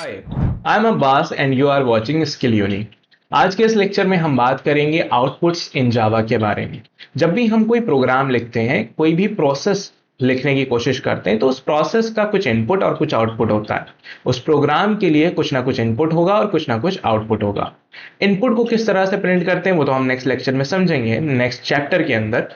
Hi, I am Abbas and you are watching Skill Uni. आज के इस लेक्चर में हम बात करेंगे आउटपुट्स इन जावा के बारे में। जब भी हम कोई प्रोग्राम लिखते हैं, कोई भी प्रोसेस लिखने की कोशिश करते हैं, तो उस प्रोसेस का कुछ इनपुट और कुछ आउटपुट होता है। उस प्रोग्राम के लिए कुछ ना कुछ इनपुट होगा और कुछ ना कुछ आउटपुट होगा। इनपुट को किस तरह से प्रिंट करते हैं वो तो हम नेक्स्ट लेक्चर में समझेंगे, नेक्स्ट चैप्टर के अंदर।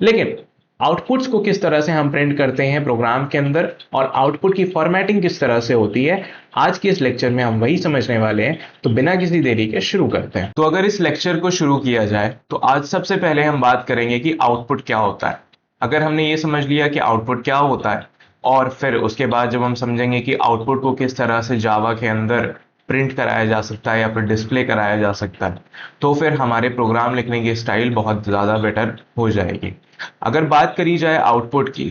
लेकिन आउटपुट्स को किस तरह से हम प्रिंट करते हैं प्रोग्राम के अंदर और आउटपुट की फॉर्मेटिंग किस तरह से होती है, आज के इस लेक्चर में हम वही समझने वाले हैं। तो बिना किसी देरी के शुरू करते हैं। तो अगर इस लेक्चर को शुरू किया जाए तो आज सबसे पहले हम बात करेंगे कि आउटपुट क्या होता है। अगर हमने ये समझ लिया कि आउटपुट क्या होता है और फिर उसके बाद जब हम समझेंगे कि आउटपुट को किस तरह से जावा के अंदर प्रिंट कराया जा सकता है या फिर डिस्प्ले कराया जा सकता है, तो फिर हमारे प्रोग्राम लिखने की स्टाइल बहुत ज़्यादा बेटर हो जाएगी। अगर बात करी जाए आउटपुट की,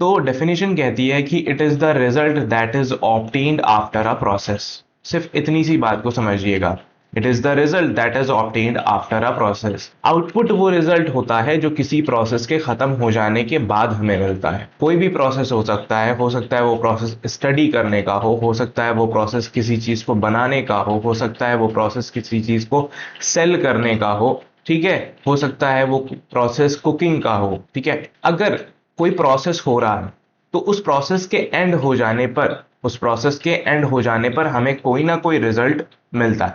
तो डेफिनेशन कहती है कि it is the result that is obtained after a process. सिर्फ इतनी सी बात को समझिएगा, it is the result that is obtained after a process. Output वो रिजल्ट होता है जो किसी प्रोसेस के खत्म हो जाने के बाद हमें मिलता है। कोई भी प्रोसेस हो सकता है वो प्रोसेस स्टडी करने का हो सकता है वो प्रोसेस किसी चीज को बनाने का हो सकता है वो प्रोसेस किसी चीज को सेल करने का हो, ठीक है, हो सकता है वो प्रोसेस कुकिंग का हो, ठीक है। अगर कोई प्रोसेस हो रहा है तो उस प्रोसेस के एंड हो जाने पर हमें कोई ना कोई रिजल्ट मिलता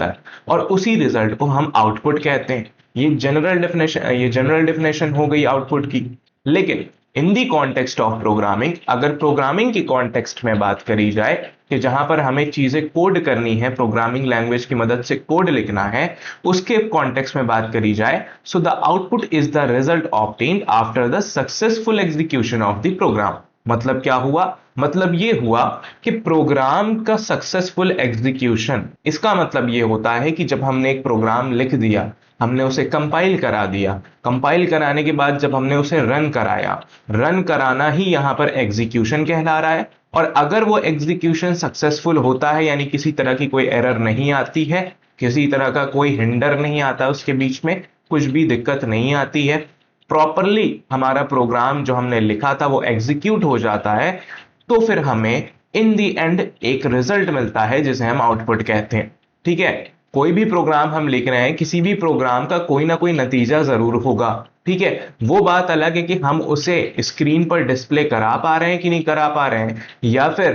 है, और उसी रिजल्ट को हम आउटपुट कहते हैं। ये जनरल डेफिनेशन हो गई आउटपुट की। लेकिन इन दी कॉन्टेक्स्ट ऑफ प्रोग्रामिंग, अगर प्रोग्रामिंग की कॉन्टेक्स्ट में बात करी जाए कि जहां पर हमें चीजें कोड करनी है, प्रोग्रामिंग लैंग्वेज की मदद से कोड लिखना है, उसके कॉन्टेक्स्ट में बात करी जाए, so the output is the result obtained after the successful execution of the program. मतलब क्या हुआ? मतलब ये हुआ कि प्रोग्राम का सक्सेसफुल एग्जीक्यूशन, इसका मतलब ये होता है कि जब हमने एक प्रोग्राम लिख दिया, हमने उसे कंपाइल करा दिया, कंपाइल कराने के बाद जब हमने उसे रन कराया, रन कराना ही यहां पर एग्जीक्यूशन कहला रहा है। और अगर वो एग्जीक्यूशन सक्सेसफुल होता है, यानी किसी तरह की कोई एरर नहीं आती है, किसी तरह का कोई हिंडर नहीं आता, उसके बीच में कुछ भी दिक्कत नहीं आती है, प्रॉपरली हमारा प्रोग्राम जो हमने लिखा था वो एग्जीक्यूट हो जाता है, तो फिर हमें इन दी एंड एक रिजल्ट मिलता है जिसे हम आउटपुट कहते हैं, ठीक है। कोई भी प्रोग्राम हम लिख रहे हैं, किसी भी प्रोग्राम का कोई ना कोई नतीजा जरूर होगा, ठीक है। वो बात अलग है कि हम उसे स्क्रीन पर डिस्प्ले करा पा रहे हैं कि नहीं करा पा रहे हैं, या फिर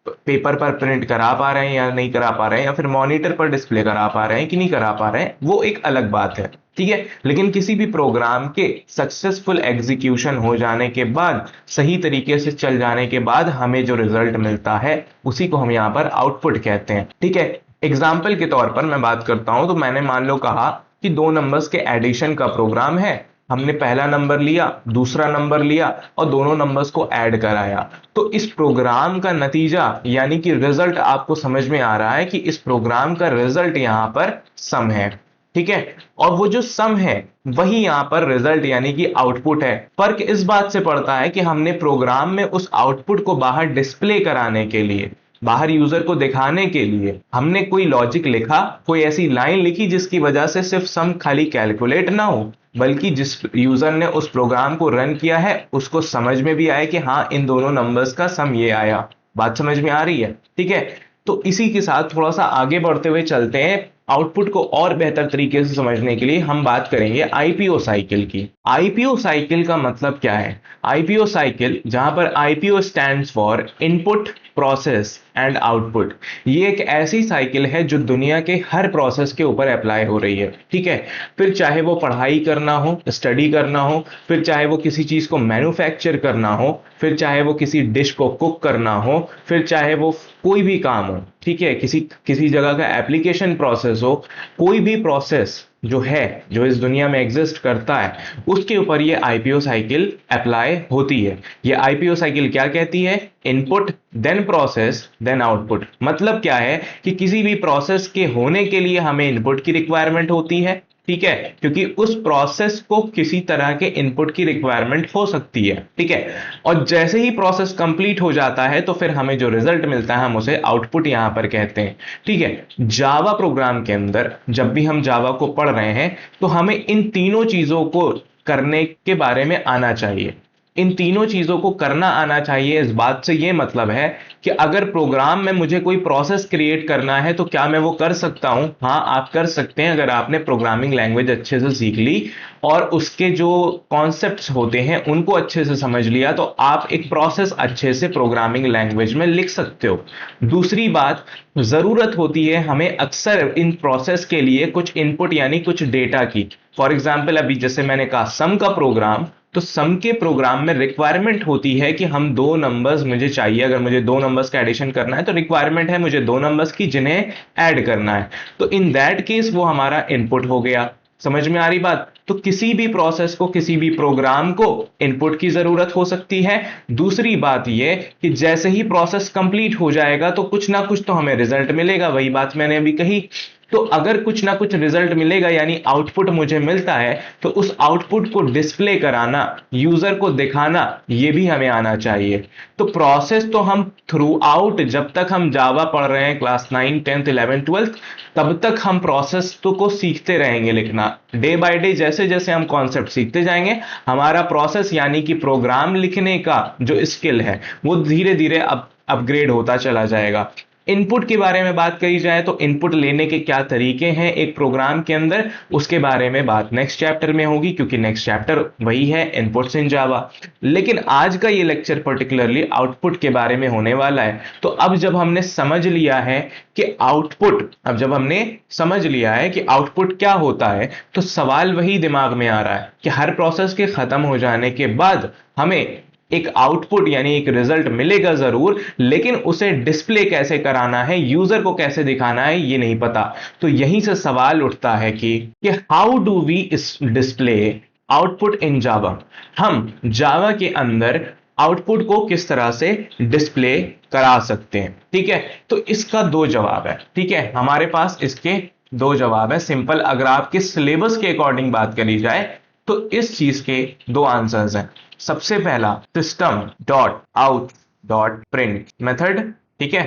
पेपर पर प्रिंट करा पा रहे हैं या नहीं करा पा रहे हैं, या फिर मॉनिटर पर डिस्प्ले करा पा रहे हैं कि नहीं करा पा रहे हैं, वो एक अलग बात है, ठीक है। लेकिन किसी भी प्रोग्राम के सक्सेसफुल एग्जीक्यूशन हो जाने के बाद, सही तरीके से चल जाने के बाद हमें जो रिजल्ट मिलता है उसी को हम यहां पर आउटपुट कहते हैं, ठीक है। एग्जाम्पल के तौर पर मैं बात करता हूं, तो मैंने मान लो कहा कि दो नंबर्स के एडिशन का प्रोग्राम है, हमने पहला नंबर लिया, दूसरा नंबर लिया और दोनों नंबर्स को ऐड कराया, तो इस प्रोग्राम का नतीजा यानी कि रिजल्ट आपको समझ में आ रहा है कि इस प्रोग्राम का रिजल्ट यहां पर सम है, ठीक है। और वो जो सम है वही यहां पर रिजल्ट यानी कि आउटपुट है। फर्क इस बात से पड़ता है कि हमने प्रोग्राम में उस आउटपुट को बाहर डिस्प्ले कराने के लिए, बाहर यूजर को दिखाने के लिए हमने कोई लॉजिक लिखा, कोई ऐसी लाइन लिखी जिसकी वजह से सिर्फ सम खाली कैलकुलेट ना हो, बल्कि जिस यूजर ने उस प्रोग्राम को रन किया है उसको समझ में भी आए कि हाँ इन दोनों नंबर्स का सम ये आया। बात समझ में आ रही है, ठीक है। तो इसी के साथ थोड़ा सा आगे बढ़ते हुए चलते हैं। आउटपुट को और बेहतर तरीके से समझने के लिए हम बात करेंगे आईपीओ साइकिल की। आईपीओ साइकिल का मतलब क्या है? आईपीओ साइकिल, जहां पर IPO stands for input, process and output, ये एक ऐसी साइकिल है जो दुनिया के हर प्रोसेस के ऊपर अप्लाई हो रही है, ठीक है। फिर चाहे वो पढ़ाई करना हो, स्टडी करना हो, फिर चाहे वो किसी चीज को मैन्युफैक्चर करना हो, फिर चाहे वो किसी डिश को कुक करना हो, फिर चाहे वो कोई भी काम हो, ठीक है, किसी जगह का एप्लीकेशन प्रोसेस हो, कोई भी प्रोसेस जो इस दुनिया में एग्जिस्ट करता है उसके ऊपर ये आईपीओ साइकिल अप्लाई होती है। ये आईपीओ साइकिल क्या कहती है? Input then process then output. मतलब क्या है कि किसी भी प्रोसेस के होने के लिए हमें इनपुट की रिक्वायरमेंट होती है, ठीक है, क्योंकि उस प्रोसेस को किसी तरह के इनपुट की रिक्वायरमेंट हो सकती है, ठीक है। और जैसे ही प्रोसेस कंप्लीट हो जाता है तो फिर हमें जो रिजल्ट मिलता है हम उसे आउटपुट यहां पर कहते हैं, ठीक है। जावा प्रोग्राम के अंदर जब भी हम जावा को पढ़ रहे हैं तो हमें इन तीनों चीजों को करने के बारे में आना चाहिए, इन तीनों चीजों को करना आना चाहिए। इस बात से यह मतलब है कि अगर प्रोग्राम में मुझे कोई प्रोसेस क्रिएट करना है तो क्या मैं वो कर सकता हूं? हाँ, आप कर सकते हैं अगर आपने प्रोग्रामिंग लैंग्वेज अच्छे से सीख ली और उसके जो कॉन्सेप्ट्स होते हैं उनको अच्छे से समझ लिया, तो आप एक प्रोसेस अच्छे से प्रोग्रामिंग लैंग्वेज में लिख सकते हो। दूसरी बात, जरूरत होती है हमें अक्सर इन प्रोसेस के लिए कुछ इनपुट यानी कुछ डेटा की। फॉर एग्जाम्पल, अभी जैसे मैंने कहा सम का प्रोग्राम, तो सम के प्रोग्राम में रिक्वायरमेंट होती है कि हम दो नंबर्स मुझे चाहिए, अगर मुझे दो नंबर्स का एडिशन करना है तो रिक्वायरमेंट है मुझे दो नंबर्स की जिन्हें ऐड करना है। तो इन दैट केस वो हमारा इनपुट हो गया। समझ में आ रही बात? तो किसी भी प्रोसेस को, किसी भी प्रोग्राम को इनपुट की जरूरत हो सकती है। दूसरी बात यह कि जैसे ही प्रोसेस कंप्लीट हो जाएगा तो कुछ ना कुछ तो हमें रिजल्ट मिलेगा, वही बात मैंने अभी कही। तो अगर कुछ ना कुछ रिजल्ट मिलेगा यानी आउटपुट मुझे मिलता है, तो उस आउटपुट को डिस्प्ले कराना, यूजर को दिखाना, ये भी हमें आना चाहिए। तो प्रोसेस तो हम थ्रू आउट, जब तक हम जावा पढ़ रहे हैं क्लास 9, 10th, 11th, 12th, तब तक हम प्रोसेस तो को सीखते रहेंगे लिखना। डे बाय डे जैसे जैसे हम कॉन्सेप्ट सीखते जाएंगे, हमारा प्रोसेस यानी कि प्रोग्राम लिखने का जो स्किल है वो धीरे धीरे अपग्रेड होता चला जाएगा। इनपुट के बारे में बात करी जाए तो इनपुट लेने के क्या तरीके हैं एक प्रोग्राम के अंदर, उसके बारे में बात नेक्स्ट चैप्टर में होगी, क्योंकि नेक्स्ट चैप्टर वही है इनपुट्स इन जावा। लेकिन आज का ये लेक्चर पर्टिकुलरली आउटपुट के बारे में होने वाला है। तो अब जब हमने समझ लिया है कि आउटपुट क्या होता है, तो सवाल वही दिमाग में आ रहा है कि हर प्रोसेस के खत्म हो जाने के बाद हमें एक आउटपुट यानी एक रिजल्ट मिलेगा जरूर, लेकिन उसे डिस्प्ले कैसे कराना है, यूजर को कैसे दिखाना है, ये नहीं पता। तो यहीं से सवाल उठता है कि how do we display output in Java. हम जावा के अंदर आउटपुट को किस तरह से डिस्प्ले करा सकते हैं? ठीक है, तो इसका दो जवाब है। ठीक है, हमारे पास इसके दो जवाब है। सिंपल, अगर आपके सिलेबस के अकॉर्डिंग बात करी जाए तो इस चीज के दो आंसर्स हैं। सबसे पहला system dot out dot print method, ठीक है,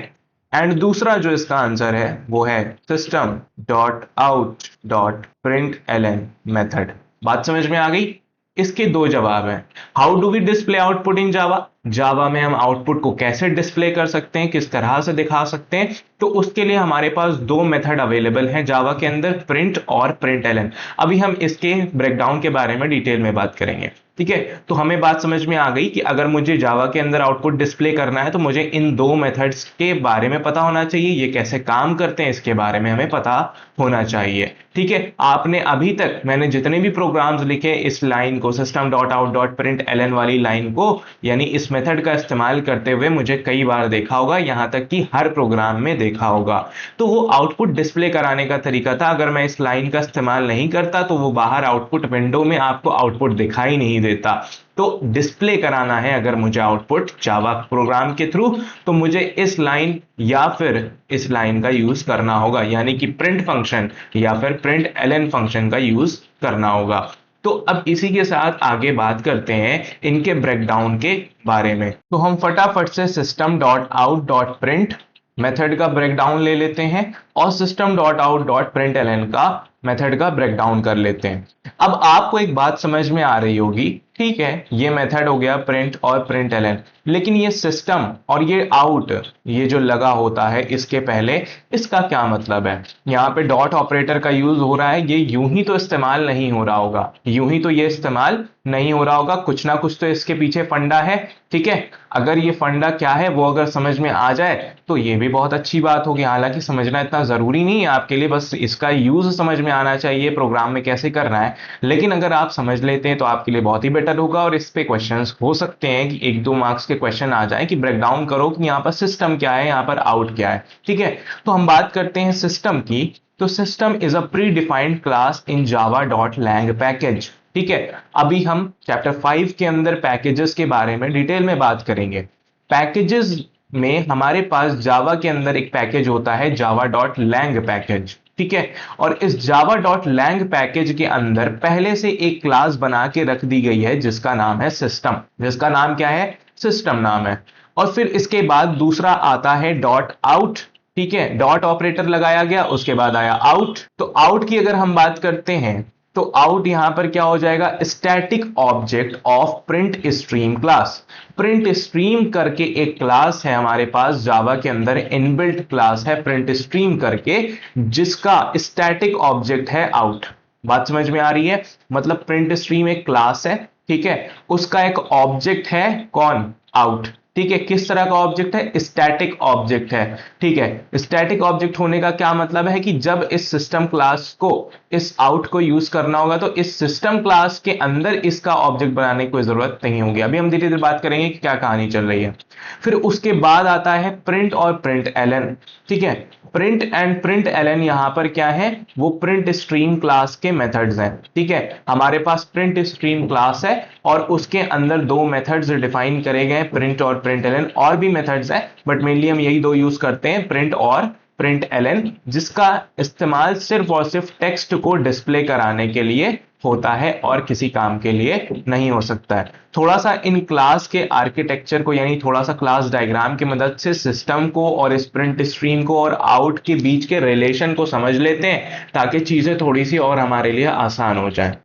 एंड दूसरा जो इसका आंसर है वो है system dot out dot print Elon method. बात समझ में आ गई? इसके दो जवाब हैं। How do we display output in Java, Java में हम आउटपुट को कैसे डिस्प्ले कर सकते हैं, किस तरह से दिखा सकते हैं, तो उसके लिए हमारे पास दो मेथड अवेलेबल हैं जावा के अंदर, प्रिंट और प्रिंट एलन। अभी हम इसके ब्रेकडाउन के बारे में डिटेल में बात करेंगे। ठीक है, तो हमें बात समझ में आ गई कि अगर मुझे जावा के अंदर आउटपुट डिस्प्ले करना है तो मुझे इन दो मेथड्स के बारे में पता होना चाहिए, ये कैसे काम करते हैं इसके बारे में हमें पता होना चाहिए। ठीक है, आपने अभी तक मैंने जितने भी प्रोग्राम्स लिखे इस लाइन को, system dot out dot print ln वाली लाइन को, यानी इस मेथड का इस्तेमाल करते हुए मुझे कई बार देखा होगा, यहां तक कि हर प्रोग्राम में देखा होगा। तो वो आउटपुट डिस्प्ले कराने का तरीका था। अगर मैं इस लाइन का इस्तेमाल नहीं करता तो वो बाहर आउटपुट विंडो में आपको आउटपुट दिखाई नहीं देता। तो डिस्प्ले कराना है अगर मुझे आउटपुट जावा प्रोग्राम के थ्रू, तो मुझे इस लाइन या फिर इस लाइन का यूज करना होगा, यानी कि प्रिंट फंक्शन या फिर प्रिंट एलन फंक्शन का यूज करना होगा। तो अब इसी के साथ आगे बात करते हैं इनके ब्रेकडाउन के बारे में। तो हम फटाफट से system dot out dot print method का ब्रेकडाउन ले लेते हैं और system dot out dot print ln का मेथड का ब्रेकडाउन कर लेते हैं। अब आपको एक बात समझ में आ रही होगी, ठीक है, ये मेथड हो गया प्रिंट और प्रिंट एलन, लेकिन ये सिस्टम और ये आउट, ये जो लगा होता है इसके पहले, इसका क्या मतलब है? यहाँ पे डॉट ऑपरेटर का यूज हो रहा है, ये यूं ही तो इस्तेमाल नहीं हो रहा होगा, यूं ही तो ये इस्तेमाल नहीं हो रहा होगा, कुछ ना कुछ तो इसके पीछे फंडा है। ठीक है, अगर ये फंडा क्या है वो अगर समझ में आ जाए तो ये भी बहुत अच्छी बात होगी। हालांकि समझना इतना जरूरी नहीं है आपके लिए, बस इसका यूज समझ में आना चाहिए, प्रोग्राम में कैसे करना है। लेकिन अगर आप समझ लेते हैं तो आपके लिए बहुत ही बेटर होगा और इस पे क्वेश्चंस हो सकते हैं कि 1-2 मार्क्स के क्वेश्चन आ जाए कि ब्रेक डाउन करो कि यहाँ पर सिस्टम क्या है, यहाँ पर आउट क्या है। ठीक है, तो हम बात करते हैं सिस्टम की। तो system is a pre defined class in Java dot lang package. ठीक है, अभी हम चैप्टर 5 के अंदर पैकेजेस के बारे में डिटेल में बात करेंगे। पैकेजेस में हमारे पास जावा के अंदर एक पैकेज होता है जावा डॉट लैंग पैकेज। ठीक है, और इस जावा डॉट लैंग पैकेज के अंदर पहले से एक क्लास बना के रख दी गई है जिसका नाम है सिस्टम, जिसका नाम क्या है? सिस्टम नाम है। और फिर इसके बाद दूसरा आता है डॉट आउट। ठीक है, डॉट ऑपरेटर लगाया गया, उसके बाद आया आउट। तो आउट की अगर हम बात करते हैं तो आउट यहां पर क्या हो जाएगा, static object of print stream class. Print stream करके एक क्लास है हमारे पास जावा के अंदर, इनबिल्ट क्लास है प्रिंट स्ट्रीम करके, जिसका स्टैटिक ऑब्जेक्ट है आउट। बात समझ में आ रही है? मतलब प्रिंट स्ट्रीम एक क्लास है, ठीक है, उसका एक ऑब्जेक्ट है कौन, आउट। ठीक है, किस तरह का ऑब्जेक्ट है, स्टैटिक ऑब्जेक्ट है। ठीक है, स्टैटिक ऑब्जेक्ट होने का क्या मतलब है कि जब इस सिस्टम क्लास को, इस आउट को यूज करना होगा तो इस सिस्टम क्लास के अंदर इसका ऑब्जेक्ट बनाने की कोई जरूरत नहीं होगी। अभी हम धीरे धीरे बात करेंगे कि क्या कहानी चल रही है। फिर उसके बाद आता है प्रिंट और प्रिंट एलन। ठीक है, प्रिंट एंड प्रिंट एलन यहां पर क्या है, वो प्रिंट स्ट्रीम क्लास के मेथड्स हैं। ठीक है, हमारे पास प्रिंट स्ट्रीम क्लास है और उसके अंदर दो मेथड्स डिफाइन करे गए, प्रिंट और प्रिंट एलन। और भी मेथड्स है बट मेनली हम यही दो यूज करते हैं, प्रिंट और प्रिंट एलन, जिसका इस्तेमाल सिर्फ और सिर्फ टेक्स्ट को डिस्प्ले कराने के लिए होता है और किसी काम के लिए नहीं हो सकता है। थोड़ा सा इन क्लास के आर्किटेक्चर को, यानी थोड़ा सा क्लास डायग्राम की मदद से सिस्टम को और इस प्रिंट स्ट्रीम को और आउट के बीच के रिलेशन को समझ लेते हैं, ताकि चीजें थोड़ी सी और हमारे लिए आसान हो जाए।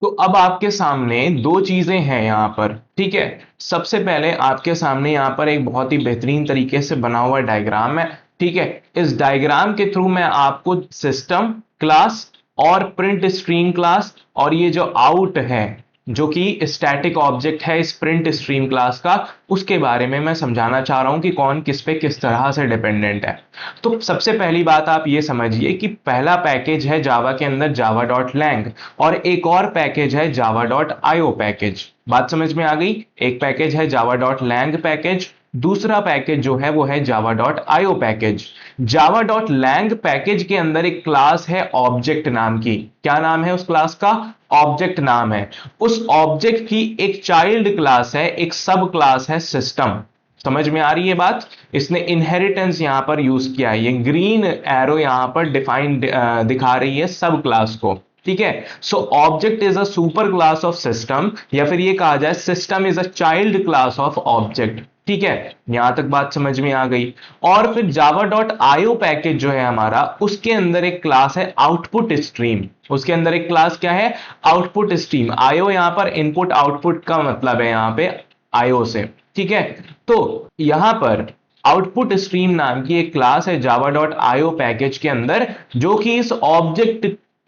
तो अब आपके सामने दो चीजें हैं यहां पर। ठीक है, सबसे पहले आपके सामने यहां पर एक बहुत ही बेहतरीन तरीके से बना हुआ डायग्राम है। ठीक है, इस डायग्राम के थ्रू मैं आपको सिस्टम क्लास और प्रिंट स्ट्रीम क्लास और ये जो आउट है जो कि स्टैटिक ऑब्जेक्ट है इस प्रिंट स्ट्रीम क्लास का, उसके बारे में मैं समझाना चाह रहा हूं कि कौन किस पे किस तरह से डिपेंडेंट है। तो सबसे पहली बात आप ये समझिए कि पहला पैकेज है जावा के अंदर java.lang और एक और पैकेज है java.io पैकेज। बात समझ में आ गई? एक पैकेज है java.lang पैकेज, दूसरा पैकेज जो है वो है java.io पैकेज। java.lang पैकेज के अंदर एक क्लास है ऑब्जेक्ट नाम की। क्या नाम है उस क्लास का? ऑब्जेक्ट नाम है। उस ऑब्जेक्ट की एक चाइल्ड क्लास है, एक सब क्लास है सिस्टम। समझ में आ रही है बात? इसने इनहेरिटेंस यहां पर यूज किया है, ये ग्रीन एरो यहां पर डिफाइन दिखा रही है सब क्लास को। ठीक है, so object is a super class of system, या फिर ये कहा जाए system is a child class of object. ठीक है, यहां तक बात समझ में आ गई। और फिर java.io पैकेज जो है हमारा, उसके अंदर एक क्लास है आउटपुट स्ट्रीम। उसके अंदर एक क्लास क्या है? Output stream. आईओ यहां पर इनपुट आउटपुट का मतलब है यहां पे आईओ से। ठीक है, तो यहां पर आउटपुट स्ट्रीम नाम की एक क्लास है java.io पैकेज के अंदर, जो कि इस ऑब्जेक्ट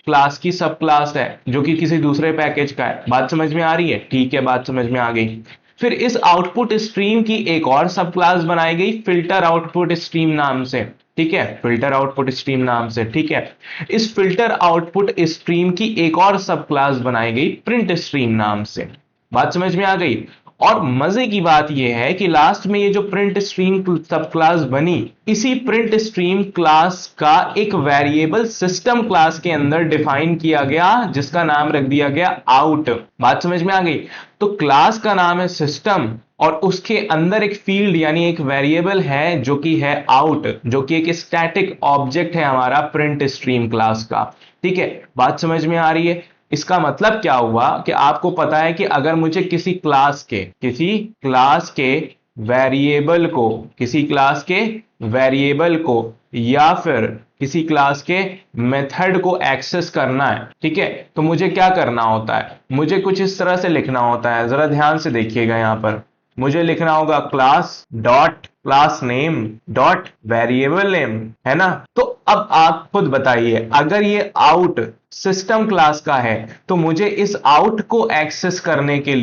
क्लास की सब क्लास है, जो कि किसी दूसरे पैकेज का है। बात समझ में आ रही है? ठीक है, बात समझ में आ गई। फिर इस आउटपुट स्ट्रीम की एक और सब क्लास बनाई गई फिल्टर आउटपुट स्ट्रीम नाम से। ठीक है, फिल्टर आउटपुट स्ट्रीम नाम से। ठीक है, इस फिल्टर आउटपुट स्ट्रीम की एक और सब क्लास बनाई गई प्रिंट स्ट्रीम नाम से। बात समझ में आ गई? और मजे की बात यह है कि लास्ट में ये जो प्रिंट स्ट्रीम सब क्लास बनी, इसी प्रिंट स्ट्रीम क्लास का एक वेरिएबल सिस्टम क्लास के अंदर डिफाइन किया गया, जिसका नाम रख दिया गया आउट। बात समझ में आ गई? तो क्लास का नाम है सिस्टम और उसके अंदर एक फील्ड यानी एक वेरिएबल है जो कि है आउट, जो कि एक स्टैटिक ऑब्जेक्ट है हमारा प्रिंट स्ट्रीम क्लास का। ठीक है, बात समझ में आ रही है? इसका मतलब क्या हुआ कि आपको पता है कि अगर मुझे किसी क्लास के वेरिएबल को या फिर किसी क्लास के मेथड को एक्सेस करना है, ठीक है, तो मुझे क्या करना होता है? मुझे कुछ इस तरह से लिखना होता है। जरा ध्यान से देखिएगा, यहां पर मुझे लिखना होगा class name dot variable name, है ना? तो अब आप खुद बताइए, अगर ये आउट सिस्टम क्लास का है तो मुझे इस आउट को एक्सेस करने के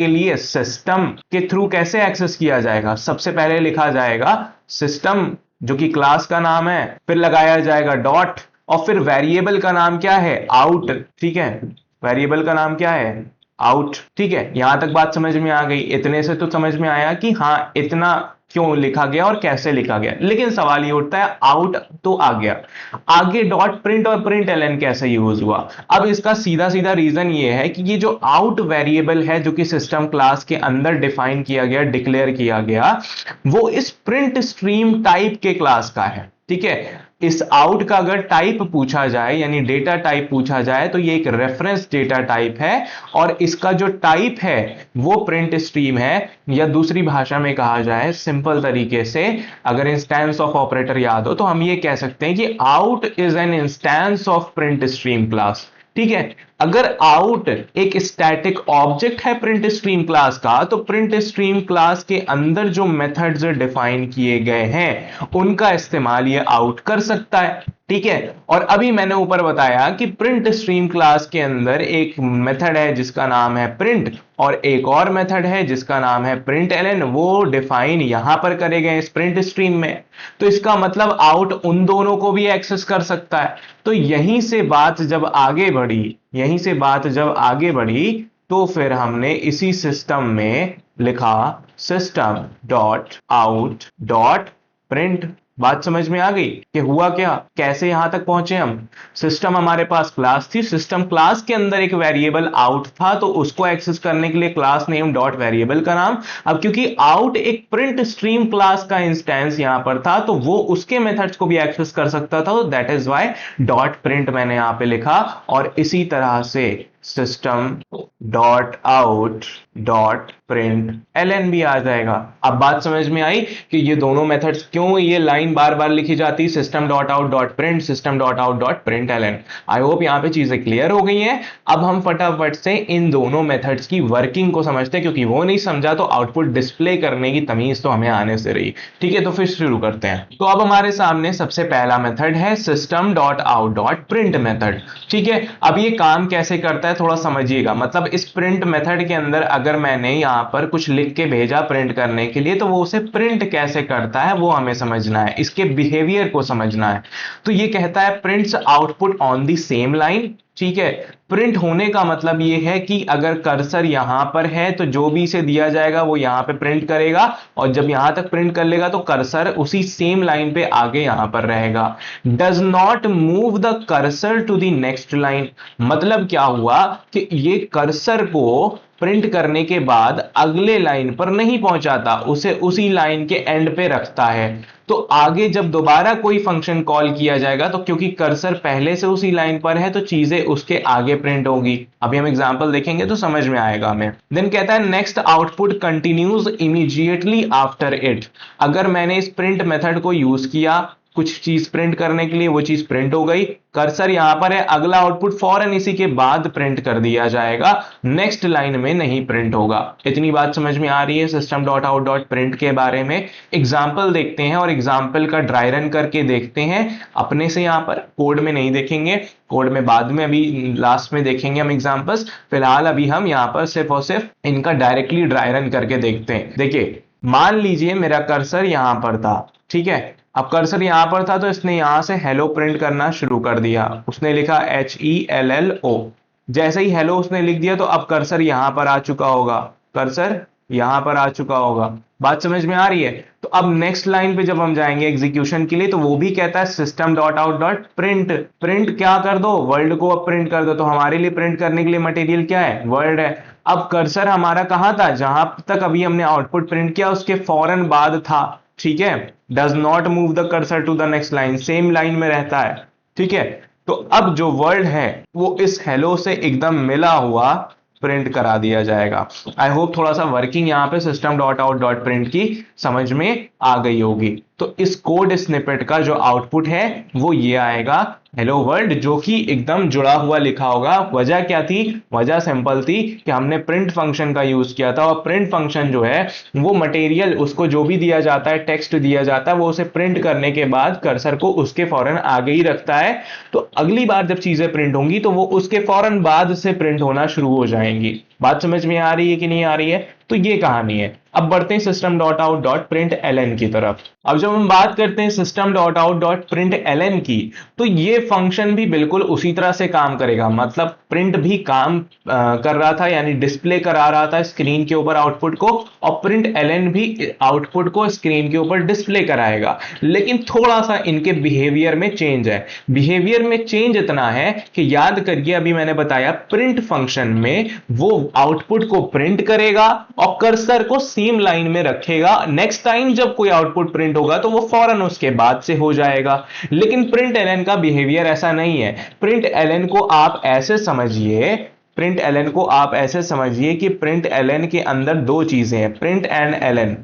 लिए सिस्टम के थ्रू कैसे एक्सेस किया जाएगा? सबसे पहले लिखा जाएगा सिस्टम, जो कि क्लास का नाम है, फिर लगाया जाएगा डॉट, और फिर वेरिएबल का नाम क्या है? आउट। ठीक है, वेरिएबल का नाम क्या है? आउट। ठीक है, यहां तक बात समझ में आ गई? इतने से तो समझ में आया कि हाँ, इतना क्यों लिखा गया और कैसे लिखा गया। लेकिन सवाल ये उठता है, आउट तो आ गया, आगे डॉट प्रिंट और प्रिंट एलन कैसे यूज हुआ? अब इसका सीधा सीधा रीजन ये है कि ये जो आउट वेरिएबल है, जो कि सिस्टम क्लास के अंदर डिफाइन किया गया, डिक्लेयर किया गया, वो इस प्रिंट स्ट्रीम टाइप के क्लास का है। ठीक है, इस आउट का अगर टाइप पूछा जाए यानी डेटा टाइप पूछा जाए तो ये एक रेफरेंस डेटा टाइप है और इसका जो टाइप है वो प्रिंट स्ट्रीम है, या दूसरी भाषा में कहा जाए सिंपल तरीके से, अगर इंस्टेंस ऑफ ऑपरेटर याद हो तो हम ये कह सकते हैं कि out is an instance of print stream class. ठीक है, अगर आउट एक स्टैटिक ऑब्जेक्ट है प्रिंट स्ट्रीम क्लास का, तो प्रिंट स्ट्रीम क्लास के अंदर जो मेथड्स डिफाइन किए गए हैं उनका इस्तेमाल ये आउट कर सकता है। ठीक है, और अभी मैंने ऊपर बताया कि प्रिंट स्ट्रीम क्लास के अंदर एक मेथड है जिसका नाम है प्रिंट और एक और मेथड है जिसका नाम है प्रिंट एलन, वो डिफाइन यहां पर करे गए इस प्रिंट स्ट्रीम में। तो इसका मतलब आउट उन दोनों को भी एक्सेस कर सकता है। तो यहीं से बात जब आगे बढ़ी तो फिर हमने इसी सिस्टम में लिखा system dot out dot print. बात समझ में आ गई कि हुआ क्या, कैसे यहां तक पहुंचे हम। सिस्टम हमारे पास क्लास थी, सिस्टम क्लास के अंदर एक वेरिएबल आउट था, तो उसको एक्सेस करने के लिए क्लास नेम डॉट वेरिएबल का नाम। अब क्योंकि आउट एक प्रिंट स्ट्रीम क्लास का इंस्टेंस यहां पर था तो वो उसके मेथड्स को भी एक्सेस कर सकता था, तो that is y dot print मैंने यहां पे लिखा। और इसी तरह से system dot out dot print ln भी आ जाएगा। अब बात समझ में आई कि ये दोनों मेथड्स क्यों ये लाइन बार बार लिखी जाती, system dot out dot print, system dot out dot print ln. I hope यहां पे चीजें क्लियर हो गई हैं। अब हम फटाफट से इन दोनों मेथड्स की वर्किंग को समझते हैं, क्योंकि वो नहीं समझा तो आउटपुट डिस्प्ले करने की तमीज तो हमें आने से रही। ठीक है, तो फिर शुरू करते हैं। तो अब हमारे सामने सबसे पहला मेथड है system dot out dot print method. ठीक है, अब ये काम कैसे करता है थोड़ा समझिएगा। मतलब इस प्रिंट मेथड के अंदर अगर मैंने यहां पर कुछ लिख के भेजा प्रिंट करने के लिए, तो वो उसे प्रिंट कैसे करता है वो हमें समझना है, इसके बिहेवियर को समझना है। तो ये कहता है prints output on the same line. ठीक है, प्रिंट होने का मतलब ये है कि अगर कर्सर यहां पर है तो जो भी इसे दिया जाएगा वो यहां पे प्रिंट करेगा, और जब यहां तक प्रिंट कर लेगा तो कर्सर उसी सेम लाइन पे आगे यहां पर रहेगा। Does not move the cursor to the next line. मतलब क्या हुआ कि ये कर्सर को प्रिंट करने के बाद अगले लाइन पर नहीं पहुंचाता, उसे उसी लाइन के एंड पे रखता है। तो आगे जब दोबारा कोई फंक्शन कॉल किया जाएगा तो क्योंकि कर्सर पहले से उसी लाइन पर है तो चीजें उसके आगे प्रिंट होगी। अभी हम एग्जांपल देखेंगे तो समझ में आएगा हमें। देन कहता है next output continues immediately after it. अगर मैंने इस प्रिंट मेथड को यूज किया कुछ चीज प्रिंट करने के लिए, वो चीज प्रिंट हो गई, कर्सर यहां पर है, अगला आउटपुट फौरन इसी के बाद प्रिंट कर दिया जाएगा, नेक्स्ट लाइन में नहीं प्रिंट होगा। इतनी बात समझ में आ रही है system dot out dot print के बारे में। एग्जाम्पल देखते हैं और एग्जाम्पल का ड्राई रन करके देखते हैं अपने से। यहां पर कोड में नहीं देखेंगे, कोड में बाद में, अभी लास्ट में देखेंगे हम एग्जाम्पल्स। फिलहाल अभी हम यहां पर सिर्फ और सिर्फ इनका डायरेक्टली ड्राई रन करके देखते हैं। देखिए, मान लीजिए मेरा कर्सर यहां पर था। ठीक है, अब कर्सर यहां पर था तो इसने यहां से हेलो प्रिंट करना शुरू कर दिया। उसने लिखा HELLO। जैसे ही हेलो उसने लिख दिया तो अब कर्सर यहां पर आ चुका होगा, कर्सर यहां पर आ चुका होगा। बात समझ में आ रही है। तो अब नेक्स्ट लाइन पे जब हम जाएंगे एग्जीक्यूशन के लिए तो वो भी कहता है system dot out dot print. Print क्या कर दो, वर्ल्ड को अब प्रिंट कर दो। तो हमारे लिए प्रिंट करने के लिए मटेरियल क्या है, वर्ल्ड है। अब कर्सर हमारा कहां था, जहां तक अभी हमने आउटपुट प्रिंट किया उसके फौरन बाद था। ठीक है, does not move the cursor to the next line, same line में रहता है। ठीक है, तो अब जो वर्ड है वो इस हेलो से एकदम मिला हुआ प्रिंट करा दिया जाएगा। आई होप थोड़ा सा वर्किंग यहां पे system dot out dot print की समझ में आ गई होगी। तो इस कोड स्निपेट का जो आउटपुट है वो ये आएगा, हेलो वर्ल्ड, जो कि एकदम जुड़ा हुआ लिखा होगा। वजह क्या थी, वजह सिंपल थी कि हमने प्रिंट फंक्शन का यूज किया था, और प्रिंट फंक्शन जो है वो मटेरियल, उसको जो भी दिया जाता है, टेक्स्ट दिया जाता है, वो उसे प्रिंट करने के बाद कर्सर को उसके फौरन आगे ही रखता है। तो अगली बार जब चीजें प्रिंट होंगी तो वो उसके फौरन बाद से प्रिंट होना शुरू हो जाएंगी। बात समझ में आ रही है कि नहीं आ रही है। तो ये कहानी है। अब बढ़ते हैं system dot out dot print ln की तरफ। अब जब हम बात करते हैं system dot out dot print ln की, तो ये फंक्शन भी बिल्कुल उसी तरह से काम करेगा। मतलब प्रिंट भी काम कर रहा था, यानी डिस्प्ले करा रहा था स्क्रीन के ऊपर आउटपुट को, और प्रिंट एलन भी आउटपुट को स्क्रीन के ऊपर डिस्प्ले कराएगा। लेकिन थोड़ा सा इनके बिहेवियर में चेंज है। बिहेवियर में चेंज इतना है कि याद करिए अभी मैंने बताया प्रिंट फंक्शन में वो आउटपुट को प्रिंट करेगा और कर्सर को सेम लाइन में रखेगा। नेक्स्ट टाइम जब कोई आउटपुट प्रिंट होगा तो वो फौरन उसके बाद से हो जाएगा। लेकिन प्रिंट एलएन का बिहेवियर ऐसा नहीं है। प्रिंट एलएन को आप ऐसे समझिए, प्रिंट एलएन को आप ऐसे समझिए कि प्रिंट एलएन के अंदर दो चीजें हैं, print and ln.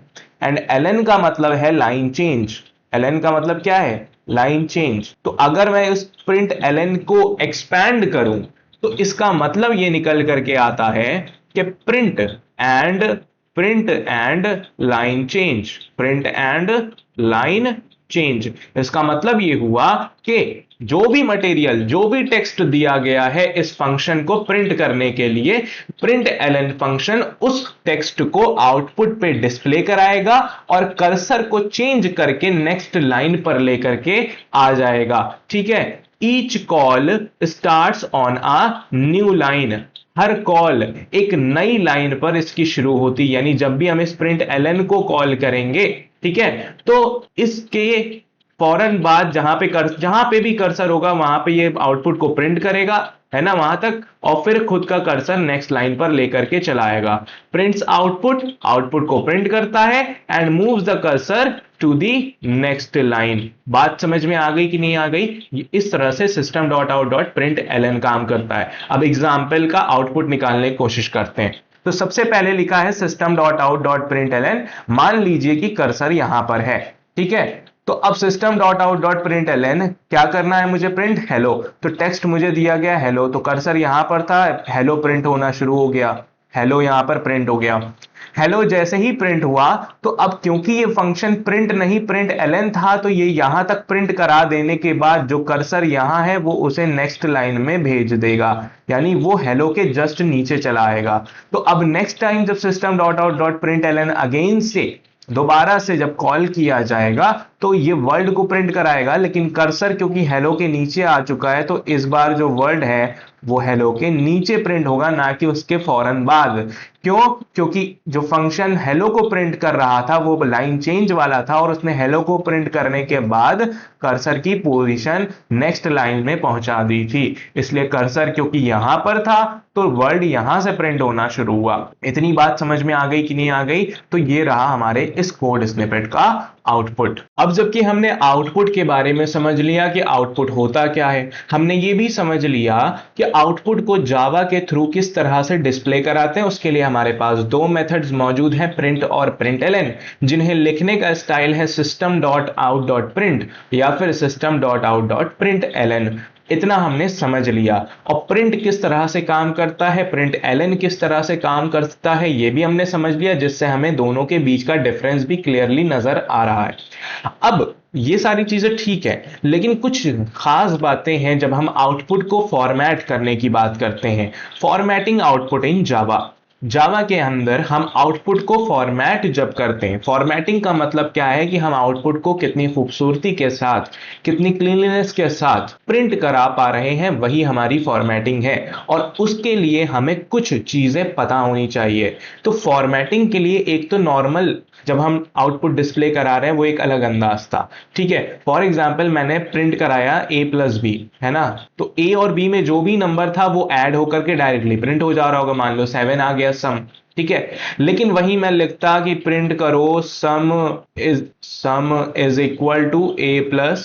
And ln का मतलब है लाइन चेंज। एलएन का मतलब क्या है? Line change. तो अगर मैं उस प्रिंट एलएन को एक्सपैंड करूं तो इसका मतलब ये निकल करके आता है कि print and line change, print and line change. इसका मतलब ये हुआ कि जो भी मटेरियल, जो भी टेक्स्ट दिया गया है इस फंक्शन को प्रिंट करने के लिए, प्रिंट एलएन फंक्शन उस टेक्स्ट को आउटपुट पे डिस्प्ले कराएगा और कर्सर को चेंज करके नेक्स्ट लाइन पर लेकर के आ जाएगा। ठीक है। Each call starts on a new line. Her call एक नई लाइन पर इसकी शुरू होती, यानी जब भी हम इस प्रिंट एलएन को कॉल करेंगे, ठीक है, तो इसके फौरन बाद जहां पे भी कर्सर होगा वहां पे ये आउटपुट को प्रिंट करेगा, है ना, वहां तक, और फिर खुद का कर्सर नेक्स्ट लाइन पर लेकर के चलाएगा। प्रिंट्स आउटपुट, आउटपुट को प्रिंट करता है and moves the cursor to the next line. बात समझ में आ गई कि नहीं आ गई? इस तरह से system dot out dot print ln काम करता है। अब एग्जाम्पल का आउटपुट निकालने की कोशिश करते हैं। तो सबसे पहले लिखा है system dot out dot print ln. मान लीजिए कि कर्सर यहां पर है, ठीक है। तो अब system dot out dot print ln क्या करना है मुझे? Print hello. तो टेक्स्ट मुझे दिया गया हेलो, तो कर्सर यहां पर था, हेलो प्रिंट होना शुरू हो गया, हेलो यहां पर प्रिंट हो गया। हेलो जैसे ही प्रिंट हुआ तो अब क्योंकि ये फंक्शन प्रिंट नहीं प्रिंट एलएन था, तो ये यहां तक प्रिंट करा देने के बाद जो कर्सर यहां है वो उसे नेक्स्ट लाइन में भेज देगा, यानी वो हेलो के जस्ट नीचे चला आएगा। तो अब नेक्स्ट टाइम जब system dot out dot print ln again से दोबारा से जब कॉल किया जाएगा तो ये वर्ड को प्रिंट कराएगा, लेकिन कर्सर क्योंकि हेलो के नीचे आ चुका है तो इस बार जो वर्ड है वो हेलो के नीचे प्रिंट होगा, ना कि उसके फौरन बाद। क्यों? क्योंकि जो फंक्शन हेलो को प्रिंट कर रहा था वो लाइन चेंज वाला था और उसने हेलो को प्रिंट करने के बाद कर्सर की पोजीशन नेक्स्ट लाइन में पहुंचा दी थी, इसलिए कर्सर क्योंकि यहां पर था तो वर्ड यहां से प्रिंट होना शुरू हुआ। इतनी बात समझ में आ गई कि नहीं आ गई? तो ये रहा हमारे इस कोड स्निपेट का आउटपुट। अब जबकि हमने आउटपुट के बारे में समझ लिया कि आउटपुट होता क्या है, हमने ये भी समझ लिया कि आउटपुट को जावा के थ्रू किस तरह से डिस्प्ले कराते हैं। उसके लिए हमारे पास दो मेथड्स मौजूद हैं, प्रिंट और प्रिंट एलएन, जिन्हें लिखने का स्टाइल है system dot out dot print या फिर system dot out dot print ln. इतना हमने समझ लिया। और प्रिंट किस तरह से काम करता है, प्रिंट एलएन किस तरह से काम करता है, ये भी हमने समझ लिया, जिससे हमें दोनों के बीच का डिफरेंस भी क्लियरली नजर आ रहा है। अब ये सारी चीजें ठीक है, लेकिन कुछ खास बातें हैं जब हम आउटपुट को फॉर्मेट करने की बात करते हैं। Formatting output in Java. जावा के अंदर हम आउटपुट को फॉर्मेट जब करते हैं, फॉर्मेटिंग का मतलब क्या है कि हम आउटपुट को कितनी खूबसूरती के साथ, कितनी क्लीनलीनेस के साथ प्रिंट करा पा रहे हैं, वही हमारी फॉर्मेटिंग है। और उसके लिए हमें कुछ चीजें पता होनी चाहिए। तो फॉर्मेटिंग के लिए एक तो नॉर्मल जब हम आउटपुट डिस्प्ले करा रहे हैं वो एक अलग अंदाज था, ठीक है। फॉर एग्जाम्पल मैंने प्रिंट कराया a प्लस बी, है ना, तो a और b में जो भी नंबर था वो ऐड होकर के डायरेक्टली प्रिंट हो जा रहा होगा। मान लो 7 आ गया सम, ठीक है। लेकिन वही मैं लिखता कि प्रिंट करो sum is equal to a plus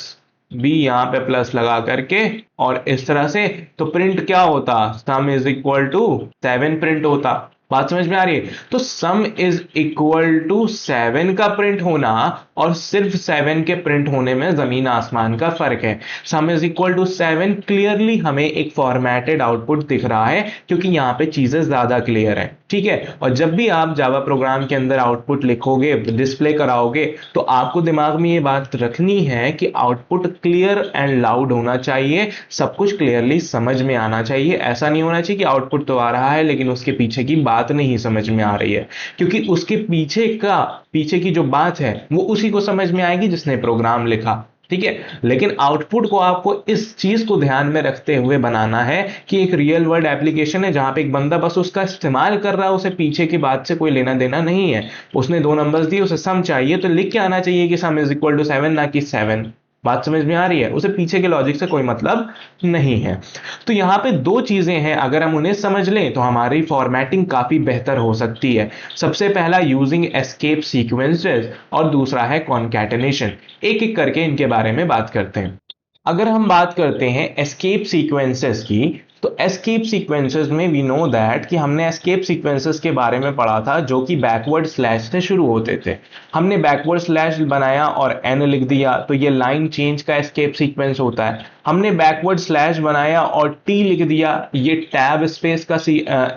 b, यहां पे प्लस लगा करके, और इस तरह से, तो प्रिंट क्या होता? Sum is equal to 7 print होता। बात समझ में आ रही है? तो सम इज इक्वल टू 7 का प्रिंट होना और सिर्फ 7 के प्रिंट होने में जमीन आसमान का फर्क है। Sum is equal to 7 clearly हमें एक फॉर्मेटेड आउटपुट दिख रहा है, क्योंकि यहां पे चीजें ज्यादा क्लियर है, ठीक है। और जब भी आप जावा प्रोग्राम के अंदर आउटपुट लिखोगे, डिस्प्ले कराओगे, तो आपको दिमाग में ये बात रखनी है कि आउटपुट क्लियर एंड लाउड होना चाहिए, सब कुछ क्लियरली समझ में आना चाहिए। ऐसा नहीं होना चाहिए कि आउटपुट तो आ रहा है लेकिन उसके पीछे की बात नहीं समझ में आ रही है, क्योंकि उसके पीछे की जो बात है वो उसी को समझ में आएगी जिसने प्रोग्राम लिखा, ठीक है। लेकिन आउटपुट को आपको इस चीज को ध्यान में रखते हुए बनाना है कि एक रियल वर्ल्ड एप्लीकेशन है जहां पे एक बंदा बस उसका इस्तेमाल कर रहा है, उसे पीछे की बात से कोई लेना देना नहीं है। उसने 2 नंबर्स दिए, उसे सम चाहिए तो लिख के आना चाहिए कि सम इज इक्वल टू 7, ना कि 7, बात समझ में आ रही है? उसे पीछे के लॉजिक से कोई मतलब नहीं है। तो यहाँ पे दो चीजें हैं, अगर हम उन्हें समझ लें तो हमारी फॉर्मेटिंग काफी बेहतर हो सकती है। सबसे पहला यूजिंग एस्केप सीक्वेंसेस और दूसरा है कॉन्कैटिनेशन। एक एक करके इनके बारे में बात करते हैं। अगर हम बात करते हैं एस्केप सीक्वेंसेस की, तो एस्केप सीक्वेंसेस में वी नो दैट कि हमने एस्केप सीक्वेंसेस के बारे में पढ़ा था जो कि बैकवर्ड स्लैश से शुरू होते थे। हमने बैकवर्ड स्लैश बनाया और एन लिख दिया तो ये लाइन चेंज का एस्केप सीक्वेंस होता है। हमने बैकवर्ड स्लैश बनाया और टी लिख दिया, ये टैब स्पेस का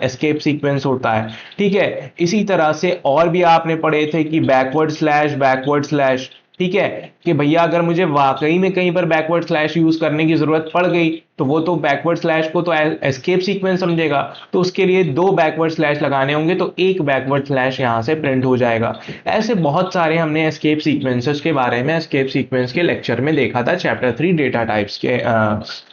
एस्केप सीक्वेंस होता है। ठीक है, इसी तरह से और भी आपने पढ़े थे कि बैकवर्ड स्लैश, ठीक है, कि भैया अगर मुझे वाकई में कहीं पर बैकवर्ड स्लैश यूज करने की जरूरत पड़ गई तो वो तो बैकवर्ड स्लैश को तो एस्केप सीक्वेंस समझेगा, तो उसके लिए दो बैकवर्ड स्लैश लगाने होंगे तो एक बैकवर्ड स्लैश यहां से प्रिंट हो जाएगा। ऐसे बहुत सारे हमने एस्केप सीक्वेंसेस के बारे में एस्केप सीक्वेंस के लेक्चर में देखा था, चैप्टर 3 डेटा टाइप्स के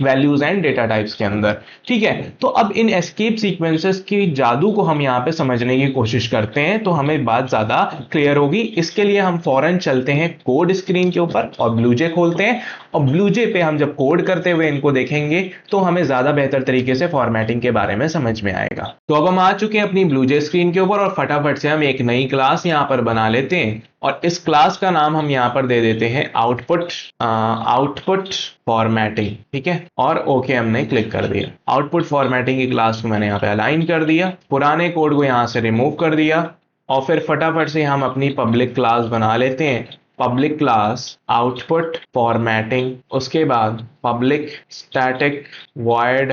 वैल्यूज एंड डेटा टाइप्स के अंदर। ठीक है, तो अब इन एस्केप सीक्वेंसेस की जादू को हम यहाँ पे समझने की कोशिश करते हैं तो हमें बात ज्यादा क्लियर होगी। इसके लिए हम फौरन चलते हैं कोड स्क्रीन के ऊपर और ब्लूजे खोलते हैं, और ब्लूजे पे हम जब कोड करते हुए इनको देखेंगे तो हमें ज्यादा बेहतर तरीके से फॉर्मेटिंग के बारे में समझ में आएगा। तो अब हम आ चुके हैं अपनी ब्लूजे स्क्रीन के ऊपर और फटाफट से हम एक नई क्लास यहां पर बना लेते हैं और इस क्लास का नाम हम यहां पर दे देते हैं आउटपुट फॉर्मेटिंग। ठीक है, और ओके हमने क्लिक कर दिया। आउटपुट फॉर्मेटिंग की क्लास को मैंने यहाँ पे अलाइन कर दिया, पुराने कोड को यहां से रिमूव कर दिया और फिर फटाफट से हम अपनी पब्लिक क्लास बना लेते हैं। पब्लिक क्लास आउटपुट फॉर्मेटिंग, उसके बाद public static void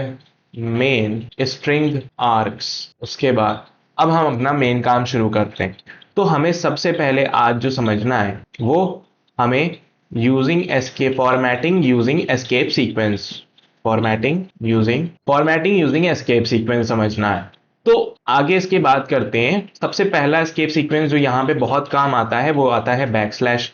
main string arcs. उसके बाद अब हम अपना मेन काम शुरू करते हैं। तो हमें सबसे पहले आज जो समझना है वो हमें using escape formatting using escape sequence, formatting using escape sequence समझना है। तो आगे इसकी बात करते हैं। सबसे पहला एस्केप सीक्वेंस जो यहाँ पे बहुत काम आता है वो आता है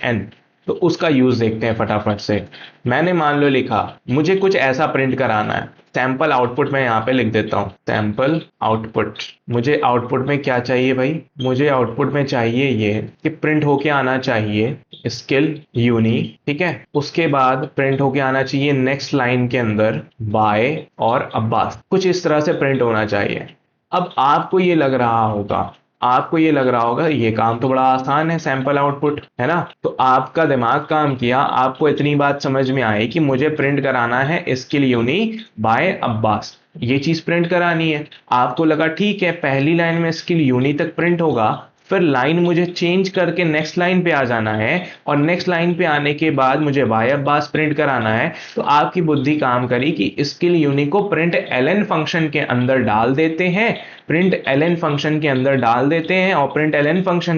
\n। तो उसका यूज देखते हैं फटाफट से। मैंने मान लो लिखा मुझे कुछ ऐसा प्रिंट कराना है, सैंपल आउटपुट में यहाँ पे लिख देता हूँ सैंपल आउटपुट। मुझे आउटपुट में क्या चाहिए भाई? मुझे आउटपुट में चाहिए ये कि प्रिंट होके आना चाहिए स्किल यूनी। ठीक है, उसके बाद प्रिंट होके आना चाहिए नेक्स्ट लाइन के अंदर बाय और अब्बास, कुछ इस तरह से प्रिंट होना चाहिए। अब आपको ये लग रहा होगा ये काम तो बड़ा आसान है, सैंपल आउटपुट है ना। तो आपका दिमाग काम किया, आपको इतनी बात समझ में आई कि मुझे प्रिंट कराना है स्किल यूनी बाय अब्बास, ये चीज प्रिंट करानी है। आपको लगा ठीक है पहली लाइन में स्किल यूनी तक प्रिंट होगा, फिर लाइन मुझे चेंज करके नेक्स्ट लाइन पे आ जाना है और नेक्स्ट लाइन पे आने के बाद मुझे बाय अब्बास प्रिंट कराना है। तो आपकी बुद्धि काम करी कि स्किल यूनी को प्रिंट एलन फंक्शन के अंदर डाल देते हैं, और प्रिंट एलन फंक्शन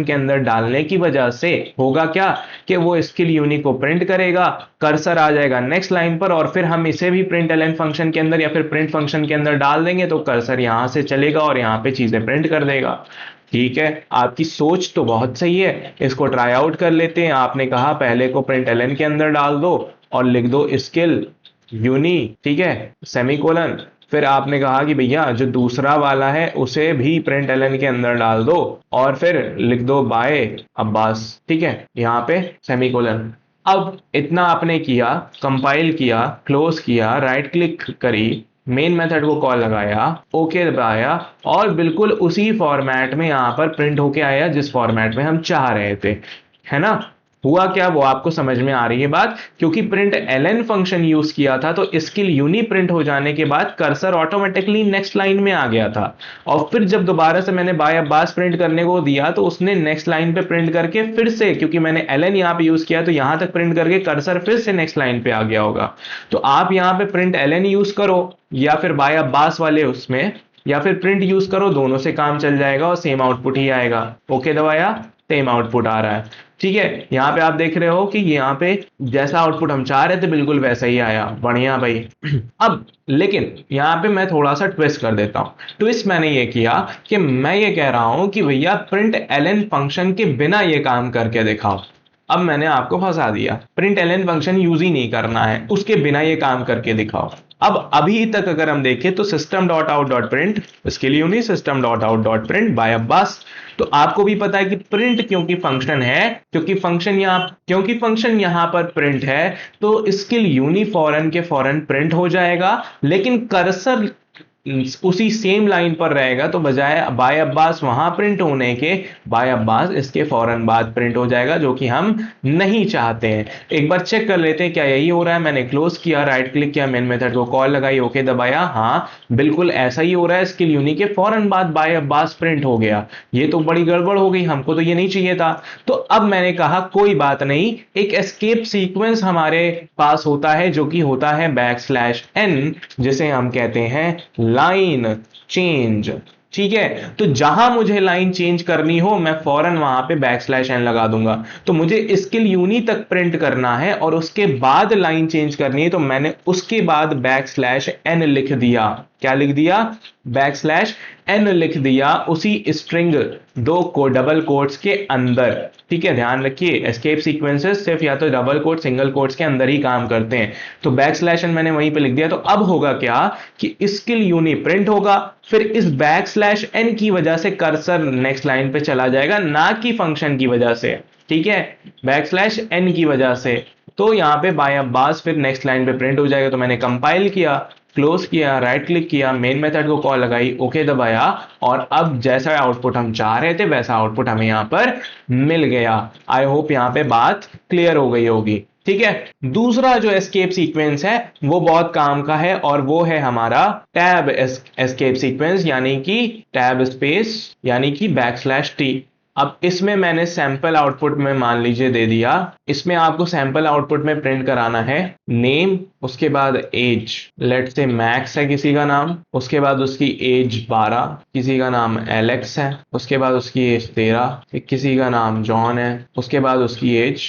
के अंदर डालने की वजह से होगा क्या कि वो स्किल यूनी को प्रिंट करेगा, कर्सर आ जाएगा नेक्स्ट लाइन पर और फिर हम इसे भी प्रिंट एलन फंक्शन के अंदर या फिर प्रिंट फंक्शन के अंदर डाल देंगे तो कर्सर यहां से चलेगा और यहां पे चीजें प्रिंट कर देगा। ठीक है, आपकी सोच तो बहुत सही है, इसको ट्राई आउट कर लेते हैं। आपने कहा पहले को प्रिंट एलन के अंदर डाल दो और लिख दो स्किल यूनी, ठीक है, सेमीकोलन। फिर आपने कहा कि भैया जो दूसरा वाला है उसे भी प्रिंट एलन के अंदर डाल दो और फिर लिख दो बाय अब्बास, ठीक है, यहाँ पे सेमीकोलन। अब इतना आपने किया, कंपाइल किया, क्लोज किया, राइट क्लिक करी, मेन मेथड को कॉल लगाया, ओके दबाया और बिल्कुल उसी फॉर्मेट में यहां पर प्रिंट होके आया जिस फॉर्मेट में हम चाह रहे थे, है ना। हुआ क्या वो आपको समझ में आ रही है बात? क्योंकि प्रिंट एलन फंक्शन यूज किया था तो स्किल यूनी प्रिंट हो जाने के बाद कर्सर ऑटोमेटिकली नेक्स्ट लाइन में आ गया था और फिर जब दोबारा से मैंने बाय अब्बास प्रिंट करने को दिया तो उसने नेक्स्ट लाइन पे प्रिंट करके फिर से, क्योंकि मैंने एलन यहाँ पे यूज किया तो यहां तक प्रिंट करके कर्सर फिर से नेक्स्ट लाइन पे आ गया होगा। तो आप यहाँ पे प्रिंट एलन यूज करो या फिर बाय अब्बास वाले उसमें या फिर प्रिंट यूज करो, दोनों से काम चल जाएगा और सेम आउटपुट ही आएगा। ओके दबाया, सेम आउटपुट आ रहा है। ठीक है, यहाँ पे आप देख रहे हो कि यहाँ पे जैसा आउटपुट हम चाह रहे थे बिल्कुल वैसा ही आया, बढ़िया भाई। अब लेकिन यहाँ पे मैं थोड़ा सा ट्विस्ट कर देता हूँ। ट्विस्ट मैंने ये किया कि मैं ये कह रहा हूं कि भैया प्रिंट एलन फंक्शन के बिना ये काम करके दिखाओ। अब मैंने आपको फंसा दिया, प्रिंट एलन फंक्शन यूज ही नहीं करना है, उसके बिना ये काम करके दिखाओ। अब अभी तक अगर हम देखें तो system dot out dot print, इसके लिए नहीं, system dot out dot print by Abbas. तो आपको भी पता है कि प्रिंट क्योंकि फंक्शन है, क्योंकि फंक्शन यहां पर प्रिंट है, तो स्किल यूनी फॉरन के फॉरन प्रिंट हो जाएगा, लेकिन कर्सर उसी सेम लाइन पर रहेगा, तो बजाय बाय अब्बास वहां प्रिंट होने के, बाय अब्बास इसके फौरन बाद प्रिंट हो जाएगा, जो कि हम नहीं चाहते हैं। एक बार चेक कर लेते हैं क्या यही हो रहा है। मैंने क्लोज किया, राइट क्लिक किया, मेन मेथड को कॉल लगाई, ओके दबाया, हाँ बिल्कुल ऐसा ही हो रहा है। स्किल यूनी के फौरन बाद बाय अब्बास प्रिंट हो गया। ये तो बड़ी गड़बड़ हो गई, हमको तो ये नहीं चाहिए था। तो अब मैंने कहा कोई बात नहीं, एक एस्केप सीक्वेंस हमारे पास होता है जो कि होता है \n, जिसे हम कहते हैं लाइन चेंज। ठीक है, तो जहां मुझे लाइन चेंज करनी हो मैं फौरन वहां पे \n लगा दूंगा। तो मुझे स्किल यूनी तक प्रिंट करना है और उसके बाद लाइन चेंज करनी है, तो मैंने उसके बाद \n लिख दिया। क्या लिख दिया? \n लिख दिया, उसी स्ट्रिंग दो को डबल कोट्स के अंदर। ठीक है, ध्यान रखिए एस्केप सीक्वेंसेस सिर्फ या तो डबल कोट सिंगल कोट्स के अंदर ही काम करते हैं। तो \n मैंने वहीं पे लिख दिया। तो अब होगा क्या कि स्किल यूनी प्रिंट होगा, फिर इस \n की वजह से कर्सर नेक्स्ट लाइन पे चला जाएगा, ना कि फंक्शन की वजह से। ठीक है, \n की वजह से। तो यहां पे बाय अब्बास फिर नेक्स्ट लाइन पे प्रिंट हो जाएगा। तो मैंने कंपाइल किया, क्लोज किया, राइट क्लिक किया, मेन मेथड को कॉल लगाई, ओके दबाया, और अब जैसा आउटपुट हम चाह रहे थे वैसा आउटपुट हमें यहां पर मिल गया। आई होप यहां पे बात क्लियर हो गई होगी। ठीक है, दूसरा जो एस्केप सीक्वेंस है वो बहुत काम का है, और वो है हमारा टैब एस्केप सीक्वेंस, यानी कि टैब स्पेस, यानी कि \t। अब इसमें मैंने सैंपल आउटपुट में मान लीजिए दे दिया। इसमें आपको सैंपल आउटपुट में प्रिंट कराना है नेम, उसके बाद एज, लेट से मैक्स है किसी का नाम, उसके बाद उसकी एज 12, किसी का नाम एलेक्स है, उसके बाद उसकी एज 13, किसी का नाम जॉन है, उसके बाद उसकी एज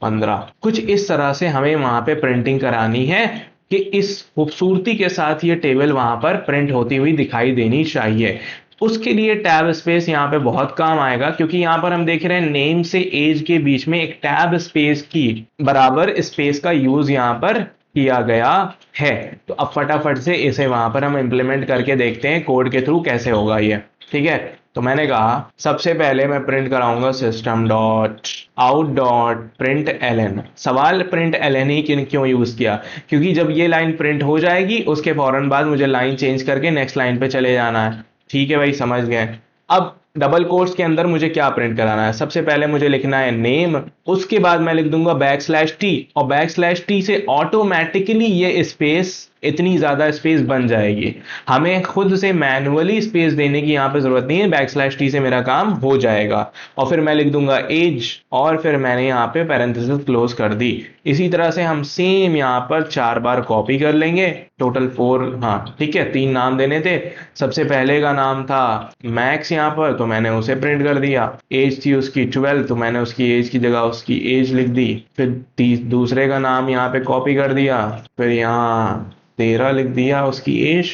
15। कुछ इस तरह से हमें वहां पे प्रिंटिंग करानी है कि इस खूबसूरती के साथ ये टेबल वहां पर प्रिंट होती हुई दिखाई देनी चाहिए। उसके लिए टैब स्पेस यहाँ पे बहुत काम आएगा, क्योंकि यहाँ पर हम देख रहे हैं नेम से एज के बीच में एक टैब स्पेस की बराबर स्पेस का यूज यहाँ पर किया गया है। तो अब फटाफट से इसे वहां पर हम इंप्लीमेंट करके देखते हैं कोड के थ्रू कैसे होगा ये। ठीक है, तो मैंने कहा सबसे पहले मैं प्रिंट कराऊंगा system dot out dot print ln। सवाल प्रिंट ln ही क्यों यूज किया? क्योंकि जब ये लाइन प्रिंट हो जाएगी उसके फौरन बाद मुझे लाइन चेंज करके नेक्स्ट लाइन पे चले जाना है। ठीक है भाई, समझ गए। अब डबल कोट्स के अंदर मुझे क्या प्रिंट कराना है? सबसे पहले मुझे लिखना है नेम, उसके बाद मैं लिख दूंगा \t, और \t से ऑटोमेटिकली ये स्पेस, इतनी ज्यादा स्पेस बन जाएगी। हमें खुद से मैन्युअली स्पेस देने की यहाँ पे जरूरत नहीं है, \t से मेरा काम हो जाएगा। और फिर मैं लिख दूंगा एज, और फिर मैंने यहाँ पे पैरेंथेसिस क्लोज कर दी। इसी तरह से हम सेम यहाँ पर 4 बार कॉपी कर लेंगे, टोटल 4। हाँ ठीक है, 3 नाम देने थे। सबसे पहले का नाम था मैक्स यहाँ पर, तो मैंने उसे प्रिंट कर दिया। एज थी उसकी 12, तो मैंने उसकी एज की जगह उसकी एज लिख दी। फिर दूसरे का नाम यहाँ पे कॉपी कर दिया, फिर यहाँ 13 लिख दिया उसकी एज,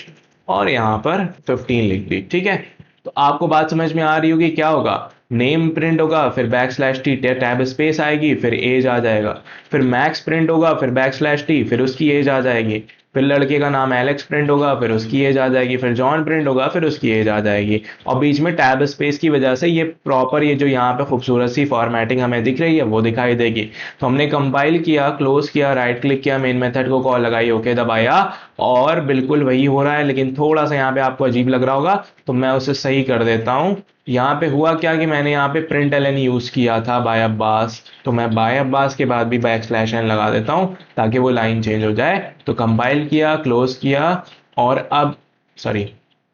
और यहाँ पर 15 लिख दी। ठीक है, तो आपको बात समझ में आ रही होगी। क्या होगा? नेम प्रिंट होगा, फिर \t टैब स्पेस आएगी, फिर एज आ जाएगा। फिर मैक्स प्रिंट होगा, फिर \t, फिर उसकी एज आ जाएगी। फिर लड़के का नाम एलेक्स प्रिंट होगा, फिर उसकी एज आ जाएगी। फिर जॉन प्रिंट होगा, फिर उसकी एज आ जाएगी। और बीच में टैब स्पेस की वजह से ये प्रॉपर, ये जो यहाँ पे खूबसूरत सी फॉर्मेटिंग हमें दिख रही है वो दिखाई देगी। तो हमने कंपाइल किया, क्लोज किया, राइट क्लिक किया, मेन मेथड को कॉल लगाई, ओके दबाया, और बिल्कुल वही हो रहा है। लेकिन थोड़ा सा यहाँ पे आपको अजीब लग रहा होगा, तो मैं उसे सही कर देता हूँ। यहाँ पे हुआ क्या कि मैंने यहाँ पे प्रिंट ln यूज किया था बाय अब्बास, तो मैं बाय अब्बास के बाद भी \n लगा देता हूँ ताकि वो लाइन चेंज हो जाए। तो कंपाइल किया, क्लोज किया, और अब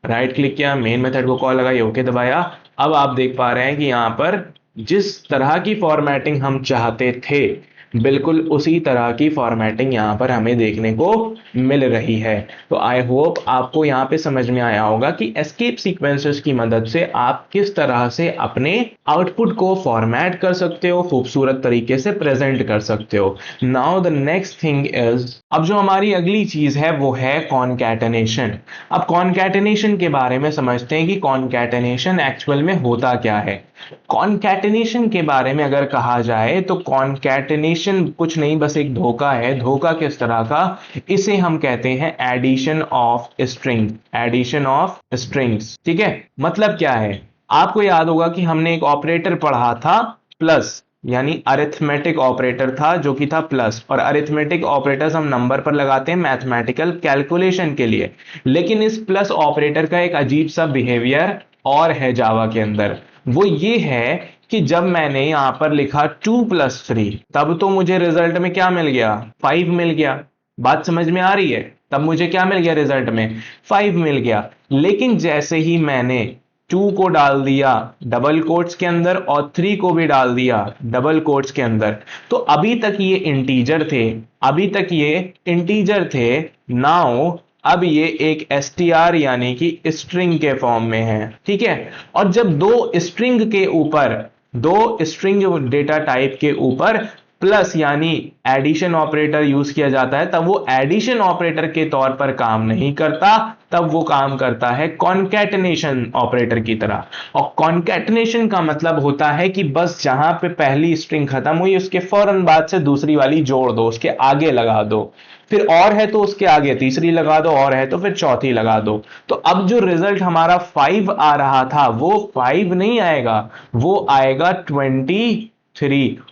राइट क्लिक किया, मेन मेथड को कॉल लगाई, ओके दबाया। अब आप देख पा रहे हैं कि यहाँ पर जिस तरह की फॉर्मेटिंग हम चाहते थे बिल्कुल उसी तरह की फॉर्मेटिंग यहाँ पर हमें देखने को मिल रही है। तो आई होप आपको यहाँ पे समझ में आया होगा कि एस्केप सीक्वेंसेस की मदद से आप किस तरह से अपने आउटपुट को फॉर्मेट कर सकते हो, खूबसूरत तरीके से प्रेजेंट कर सकते हो। Now the next thing is, अब जो हमारी अगली चीज है वो है कॉन्कैटेनेशन। अब कॉन्कैटेनेशन के बारे में समझते हैं कि कॉन्कैटेनेशन एक्चुअल में होता क्या है। कॉन्कैटिनेशन के बारे में अगर कहा जाए तो कॉन्कैटिनेशन कुछ नहीं, बस एक धोखा है। धोखा किस तरह का? इसे हम कहते हैं addition of string, addition of strings. ठीक है, मतलब क्या है? आपको याद होगा कि हमने एक ऑपरेटर पढ़ा था प्लस, यानी अरिथमेटिक ऑपरेटर था जो कि था प्लस, और अरिथमेटिक ऑपरेटर्स हम नंबर पर लगाते हैं मैथमेटिकल कैलकुलेशन के लिए। लेकिन इस प्लस ऑपरेटर का एक अजीब सा बिहेवियर और है जावा के अंदर। वो ये है कि जब मैंने यहां पर लिखा 2+3, तब तो मुझे रिजल्ट में क्या मिल गया? 5 मिल गया। बात समझ में आ रही है? तब मुझे क्या मिल गया रिजल्ट में? 5 मिल गया। लेकिन जैसे ही मैंने 2 को डाल दिया डबल कोट्स के अंदर और 3 को भी डाल दिया डबल कोट्स के अंदर, तो अभी तक ये इंटीजर थे, अभी तक ये इंटीजर थे। नाउ अब ये एक str यानी कि स्ट्रिंग के फॉर्म में है। ठीक है, और जब दो स्ट्रिंग के ऊपर, दो स्ट्रिंग डेटा टाइप के ऊपर प्लस यानी एडिशन ऑपरेटर यूज किया जाता है, तब वो एडिशन ऑपरेटर के तौर पर काम नहीं करता, तब वो काम करता है कॉन्कैटिनेशन ऑपरेटर की तरह। और कॉन्कैटिनेशन का मतलब होता है कि बस जहां पे पहली स्ट्रिंग खत्म हुई उसके फौरन बाद से दूसरी वाली जोड़ दो, उसके आगे लगा दो, फिर और है तो उसके आगे तीसरी लगा दो, और है तो फिर चौथी लगा दो। तो अब जो रिजल्ट हमारा 5 आ रहा था वो 5 नहीं आएगा, वो आएगा 23,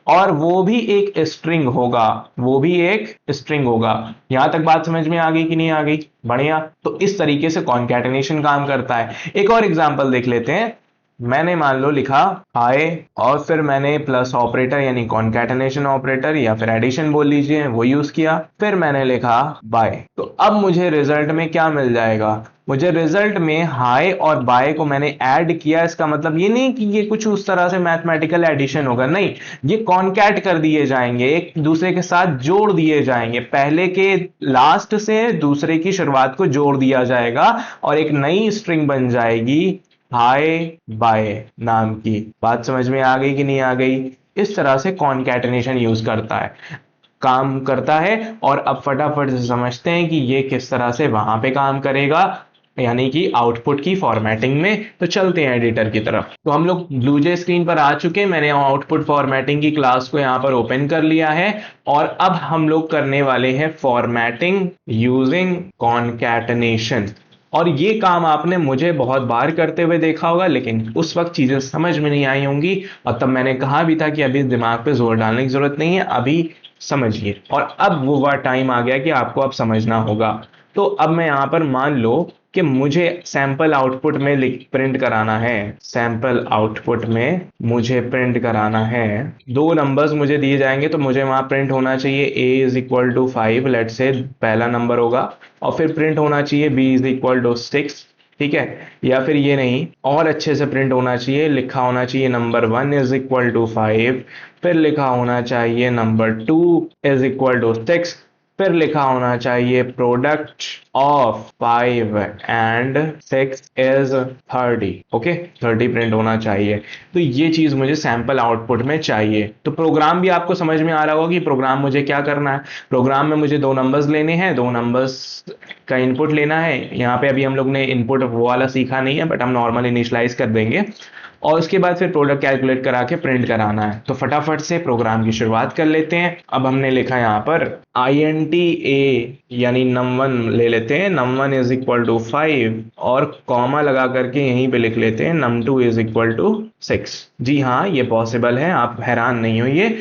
और वो भी एक स्ट्रिंग होगा, वो भी एक स्ट्रिंग होगा। यहां तक बात समझ में आ गई कि नहीं आ गई? बढ़िया। तो इस तरीके से कॉन्कैटिनेशन काम करता है। एक और एग्जांपल देख लेते हैं। मैंने मान लो लिखा हाय, और फिर मैंने प्लस ऑपरेटर यानी कॉन्कैटिनेशन ऑपरेटर या फिर एडिशन बोल लीजिए वो यूज किया, फिर मैंने लिखा बाय। तो अब मुझे रिजल्ट में क्या मिल जाएगा? मुझे रिजल्ट में हाय और बाय को मैंने ऐड किया। इसका मतलब ये नहीं कि ये कुछ उस तरह से मैथमेटिकल एडिशन होगा, नहीं, ये कॉन्कैट कर दिए जाएंगे, एक दूसरे के साथ जोड़ दिए जाएंगे। पहले के लास्ट से दूसरे की शुरुआत को जोड़ दिया जाएगा और एक नई स्ट्रिंग बन जाएगी हाय बाय नाम की। बात समझ में आ गई कि नहीं आ गई? इस तरह से कॉन्कैटिनेशन यूज करता है, काम करता है। और अब फटाफट से समझते हैं कि ये किस तरह से वहां पे काम करेगा, यानी कि आउटपुट की फॉर्मेटिंग में। तो चलते हैं एडिटर की तरफ। तो हम लोग ब्लूजे स्क्रीन पर आ चुके हैं। मैंने आउटपुट फॉर्मेटिंग की क्लास को यहां पर ओपन कर लिया है, और अब हम लोग करने वाले हैं फॉर्मेटिंग यूजिंग कॉन्कैटिनेशन। और ये काम आपने मुझे बहुत बार करते हुए देखा होगा, लेकिन उस वक्त चीजें समझ में नहीं आई होंगी, और तब मैंने कहा भी था कि अभी दिमाग पे जोर डालने की जरूरत नहीं है, अभी समझिए। और अब वो वह टाइम आ गया कि आपको अब समझना होगा। तो अब मैं यहां पर मान लो कि मुझे सैंपल आउटपुट में प्रिंट कराना है, सैंपल आउटपुट में मुझे प्रिंट कराना है, दो नंबर्स मुझे दिए जाएंगे, तो मुझे वहां प्रिंट होना चाहिए a = 5, लेट से पहला नंबर होगा, और फिर प्रिंट होना चाहिए b = 6। ठीक है, या फिर ये नहीं, और अच्छे से प्रिंट होना चाहिए, लिखा होना चाहिए नंबर 1 = 5, फिर लिखा होना चाहिए नंबर 2 = 6, फिर लिखा होना चाहिए product of 5 and 6 is 30। Okay, 30 print होना चाहिए। तो ये चीज मुझे सैंपल आउटपुट में चाहिए। तो प्रोग्राम भी आपको समझ में आ रहा होगा कि प्रोग्राम मुझे क्या करना है। प्रोग्राम में मुझे दो नंबर्स लेने हैं, दो नंबर्स का इनपुट लेना है। यहाँ पे अभी हम लोग ने इनपुट वो वाला सीखा नहीं है, बट हम नॉर्मल इनिशियलाइज कर देंगे, और उसके बाद फिर प्रोडक्ट कैलकुलेट करा के प्रिंट कराना है। तो फटाफट से प्रोग्राम की शुरुआत कर लेते हैं। अब हमने लिखा यहाँ पर int a यानी num1 ले लेते हैं, num1 = 5, और कॉमा लगा करके यहीं पे लिख लेते हैं num2 = 6। जी हाँ, ये पॉसिबल है, आप हैरान नहीं होइए।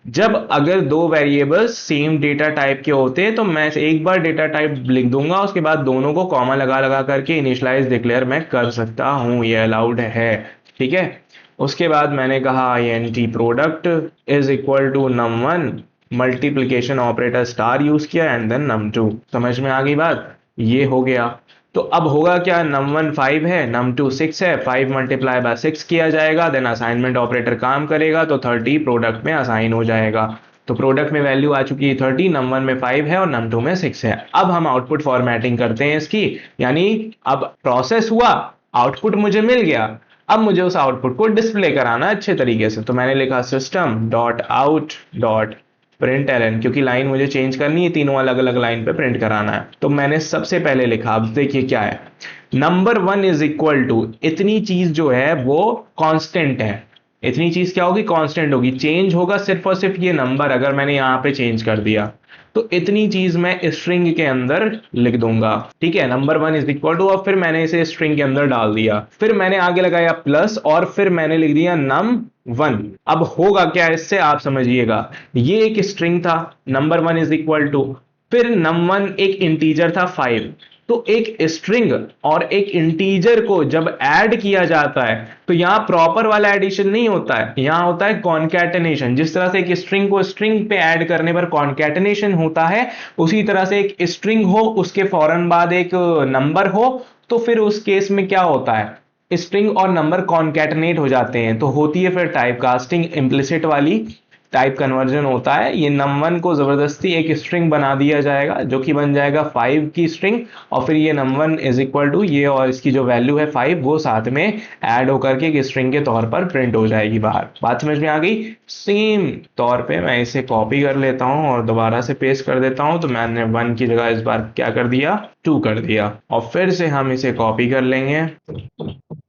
जब अगर दो वेरिएबल्स सेम डेटा टाइप के होते हैं तो मैं एक बार डेटा टाइप लिख दूंगा, उसके बाद दोनों को कॉमा लगा लगा करके इनिशियलाइज डिक्लेयर मैं कर सकता हूं, ये अलाउड है। ठीक है, उसके बाद मैंने कहा int product = num1, multiplication operator star use किया, एंड देन num2। समझ में आ गई बात? ये हो गया। तो अब होगा क्या, num1 5 है, num2 6 है, 5 × 6 किया जाएगा, देन असाइनमेंट ऑपरेटर काम करेगा, तो 30 प्रोडक्ट में असाइन हो जाएगा। तो प्रोडक्ट में वैल्यू आ चुकी है 30, num1 में 5 है और num2 में 6 है। अब हम आउटपुट फॉर्मेटिंग करते हैं इसकी, यानी अब प्रोसेस हुआ, आउटपुट मुझे मिल गया, अब मुझे उस आउटपुट को डिस्प्ले कराना अच्छे तरीके से। तो मैंने लिखा system.out.println, क्योंकि लाइन मुझे चेंज करनी है, तीनों अलग अलग लाइन पे प्रिंट कराना है। तो मैंने सबसे पहले लिखा, अब देखिए क्या है, नंबर 1 = इतनी चीज जो है वो कांस्टेंट है, इतनी चीज क्या होगी, कांस्टेंट होगी, चेंज होगा सिर्फ और सिर्फ ये नंबर, अगर मैंने यहाँ पे चेंज कर दिया तो इतनी चीज मैं स्ट्रिंग के अंदर लिख दूंगा, ठीक है। नंबर 1 इज इक्वल टू, और फिर मैंने इसे स्ट्रिंग के अंदर डाल दिया, फिर मैंने आगे लगाया प्लस, और फिर मैंने लिख दिया num1। अब होगा क्या इससे आप समझिएगा, ये एक स्ट्रिंग था नंबर 1 इज इक्वल टू, फिर num1 एक इंटीजर था 5, तो एक स्ट्रिंग और एक इंटीजर को जब ऐड किया जाता है तो यहां प्रॉपर वाला एडिशन नहीं होता है, यहां होता है कॉन्कैटेनेशन। जिस तरह से एक स्ट्रिंग को स्ट्रिंग पे ऐड करने पर कॉन्कैटेनेशन होता है, उसी तरह से एक स्ट्रिंग हो उसके फौरन बाद एक नंबर हो, तो फिर उस केस में क्या होता है, स्ट्रिंग और नंबर कॉन्कैटनेट हो जाते हैं, तो होती है फिर टाइप कास्टिंग, इम्प्लिसिट वाली टाइप कन्वर्जन होता है। ये num1 को जबरदस्ती एक स्ट्रिंग बना दिया जाएगा जो कि बन जाएगा 5 की स्ट्रिंग, और फिर ये num1 इज इक्वल टू ये, और इसकी जो वैल्यू है 5 वो साथ में ऐड होकर के एक स्ट्रिंग के तौर पर प्रिंट हो जाएगी बाहर। बात समझ में आ गई। सेम तौर पे मैं इसे कॉपी कर लेता हूं और दोबारा से पेस्ट कर देता हूं, तो मैंने 1 की जगह इस बार क्या कर दिया, 2 कर दिया, और फिर से हम इसे कॉपी कर लेंगे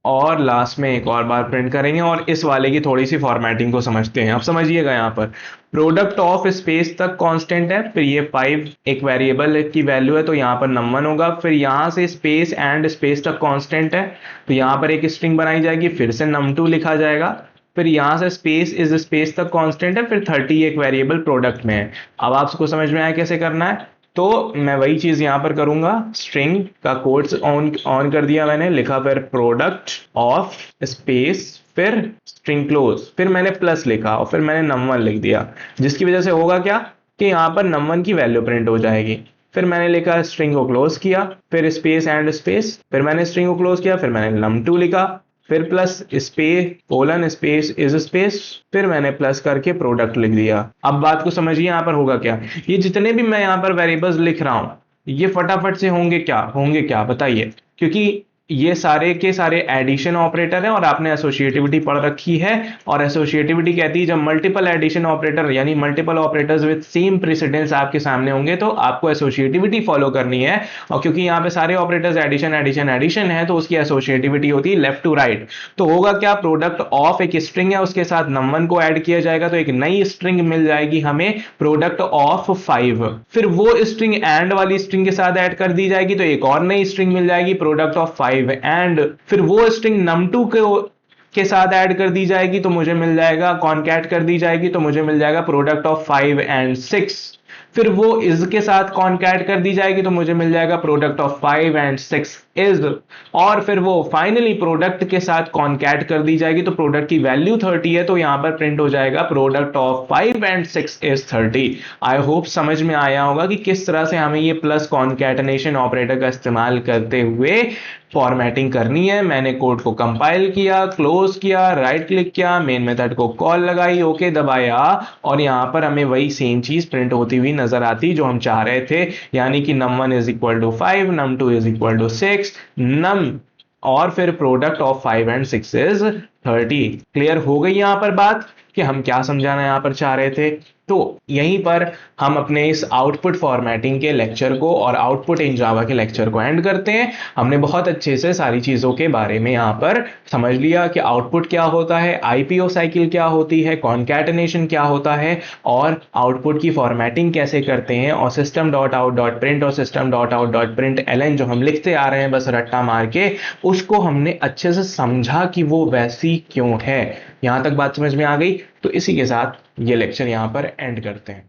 और लास्ट में एक और बार प्रिंट करेंगे। और इस वाले की थोड़ी सी फॉर्मेटिंग को समझते हैं। अब समझिएगा, यहाँ पर प्रोडक्ट ऑफ स्पेस तक कांस्टेंट है, फिर ये 5 एक वेरिएबल की वैल्यू है तो यहाँ पर num1 होगा, फिर यहाँ से स्पेस एंड स्पेस तक कांस्टेंट है तो यहाँ पर एक स्ट्रिंग बनाई जाएगी, फिर से num2 लिखा जाएगा, फिर यहां से स्पेस इज स्पेस तक कांस्टेंट है, फिर 30 एक वेरिएबल प्रोडक्ट में है। अब आपको समझ में आया कैसे करना है, तो मैं वही चीज यहां पर करूंगा, स्ट्रिंग का कोट्स ऑन कर दिया मैंने, लिखा फिर प्रोडक्ट ऑफ स्पेस, फिर स्ट्रिंग क्लोज, फिर मैंने प्लस लिखा और फिर मैंने num1 लिख दिया, जिसकी वजह से होगा क्या कि यहाँ पर num1 की वैल्यू प्रिंट हो जाएगी। फिर मैंने लिखा स्ट्रिंग को क्लोज किया, फिर स्पेस एंड स्पेस, फिर मैंने स्ट्रिंग को क्लोज किया, फिर मैंने num2 लिखा, फिर plus space colon space is space, फिर मैंने प्लस करके प्रोडक्ट लिख दिया। अब बात को समझिए, यहां पर होगा क्या, ये जितने भी मैं यहां पर वेरिएबल्स लिख रहा हूं ये फटाफट से होंगे क्या बताइए, क्योंकि ये सारे के सारे एडिशन ऑपरेटर हैं और आपने एसोसिएटिविटी पढ़ रखी है, और एसोसिएटिविटी कहती है जब मल्टीपल एडिशन ऑपरेटर यानी multiple operators with same precedence आपके सामने होंगे तो आपको एसोसिएटिविटी फॉलो करनी है। और क्योंकि यहाँ पे सारे ऑपरेटर्स एडिशन एडिशन एडिशन है तो उसकी एसोसिएटिविटी होती है लेफ्ट टू राइट। तो होगा क्या, प्रोडक्ट ऑफ एक स्ट्रिंग है उसके साथ num1 को ऐड किया जाएगा तो एक नई स्ट्रिंग मिल जाएगी हमें प्रोडक्ट ऑफ 5, फिर वो स्ट्रिंग एंड वाली स्ट्रिंग के साथ ऐड कर दी जाएगी तो एक और नई स्ट्रिंग मिल जाएगी प्रोडक्ट ऑफ 5, एंड फिर वो स्ट्रिंग num2 के साथ ऐड कर दी जाएगी तो मुझे मिल जाएगा, कॉन्कैट कर दी जाएगी तो मुझे मिल जाएगा प्रोडक्ट ऑफ 5 एंड 6, फिर वो इज के साथ कॉन्कैट कर दी जाएगी तो मुझे मिल जाएगा प्रोडक्ट ऑफ 5 एंड 6 इज, और फिर वो फाइनली प्रोडक्ट के साथ कॉन्कैट कर दी जाएगी तो प्रोडक्ट की वैल्यू 30 है तो यहां पर प्रिंट हो जाएगा product of 5 and 6 is 30। I hope समझ में आया होगा कि किस तरह से हमें ये प्लस कॉन्कैटेनेशन ऑपरेटर का इस्तेमाल करते हुए फॉर्मेटिंग करनी है। मैंने कोड को कंपाइल किया, क्लोज किया, राइट क्लिक किया, मेन मेथड को कॉल लगाई, ओके दबाया, और यहां पर हमें वही सेम चीज प्रिंट होती हुई नजर आती जो हम चाह रहे थे, यानी कि num1 is equal to 5, num2 is equal to 6, num और फिर product of 5 and 6 is 30। Clear हो गई यहां पर बात कि हम क्या समझाना यहां पर चाह रहे थे। तो यहीं पर हम अपने इस आउटपुट फॉर्मेटिंग के लेक्चर को और आउटपुट इन जावा के लेक्चर को एंड करते हैं। हमने बहुत अच्छे से सारी चीजों के बारे में यहाँ पर समझ लिया कि आउटपुट क्या होता है, आईपीओ साइकिल क्या होती है, कॉन्कैटेनेशन क्या होता है, और आउटपुट की फॉर्मेटिंग कैसे करते हैं, और system.out.print और system.out.println जो हम लिखते आ रहे हैं बस रट्टा मार के, उसको हमने अच्छे से समझा कि वो वैसी क्यों है। यहां तक बात समझ में आ गई। तो इसी के साथ ये लेक्चर यहां पर एंड करते हैं।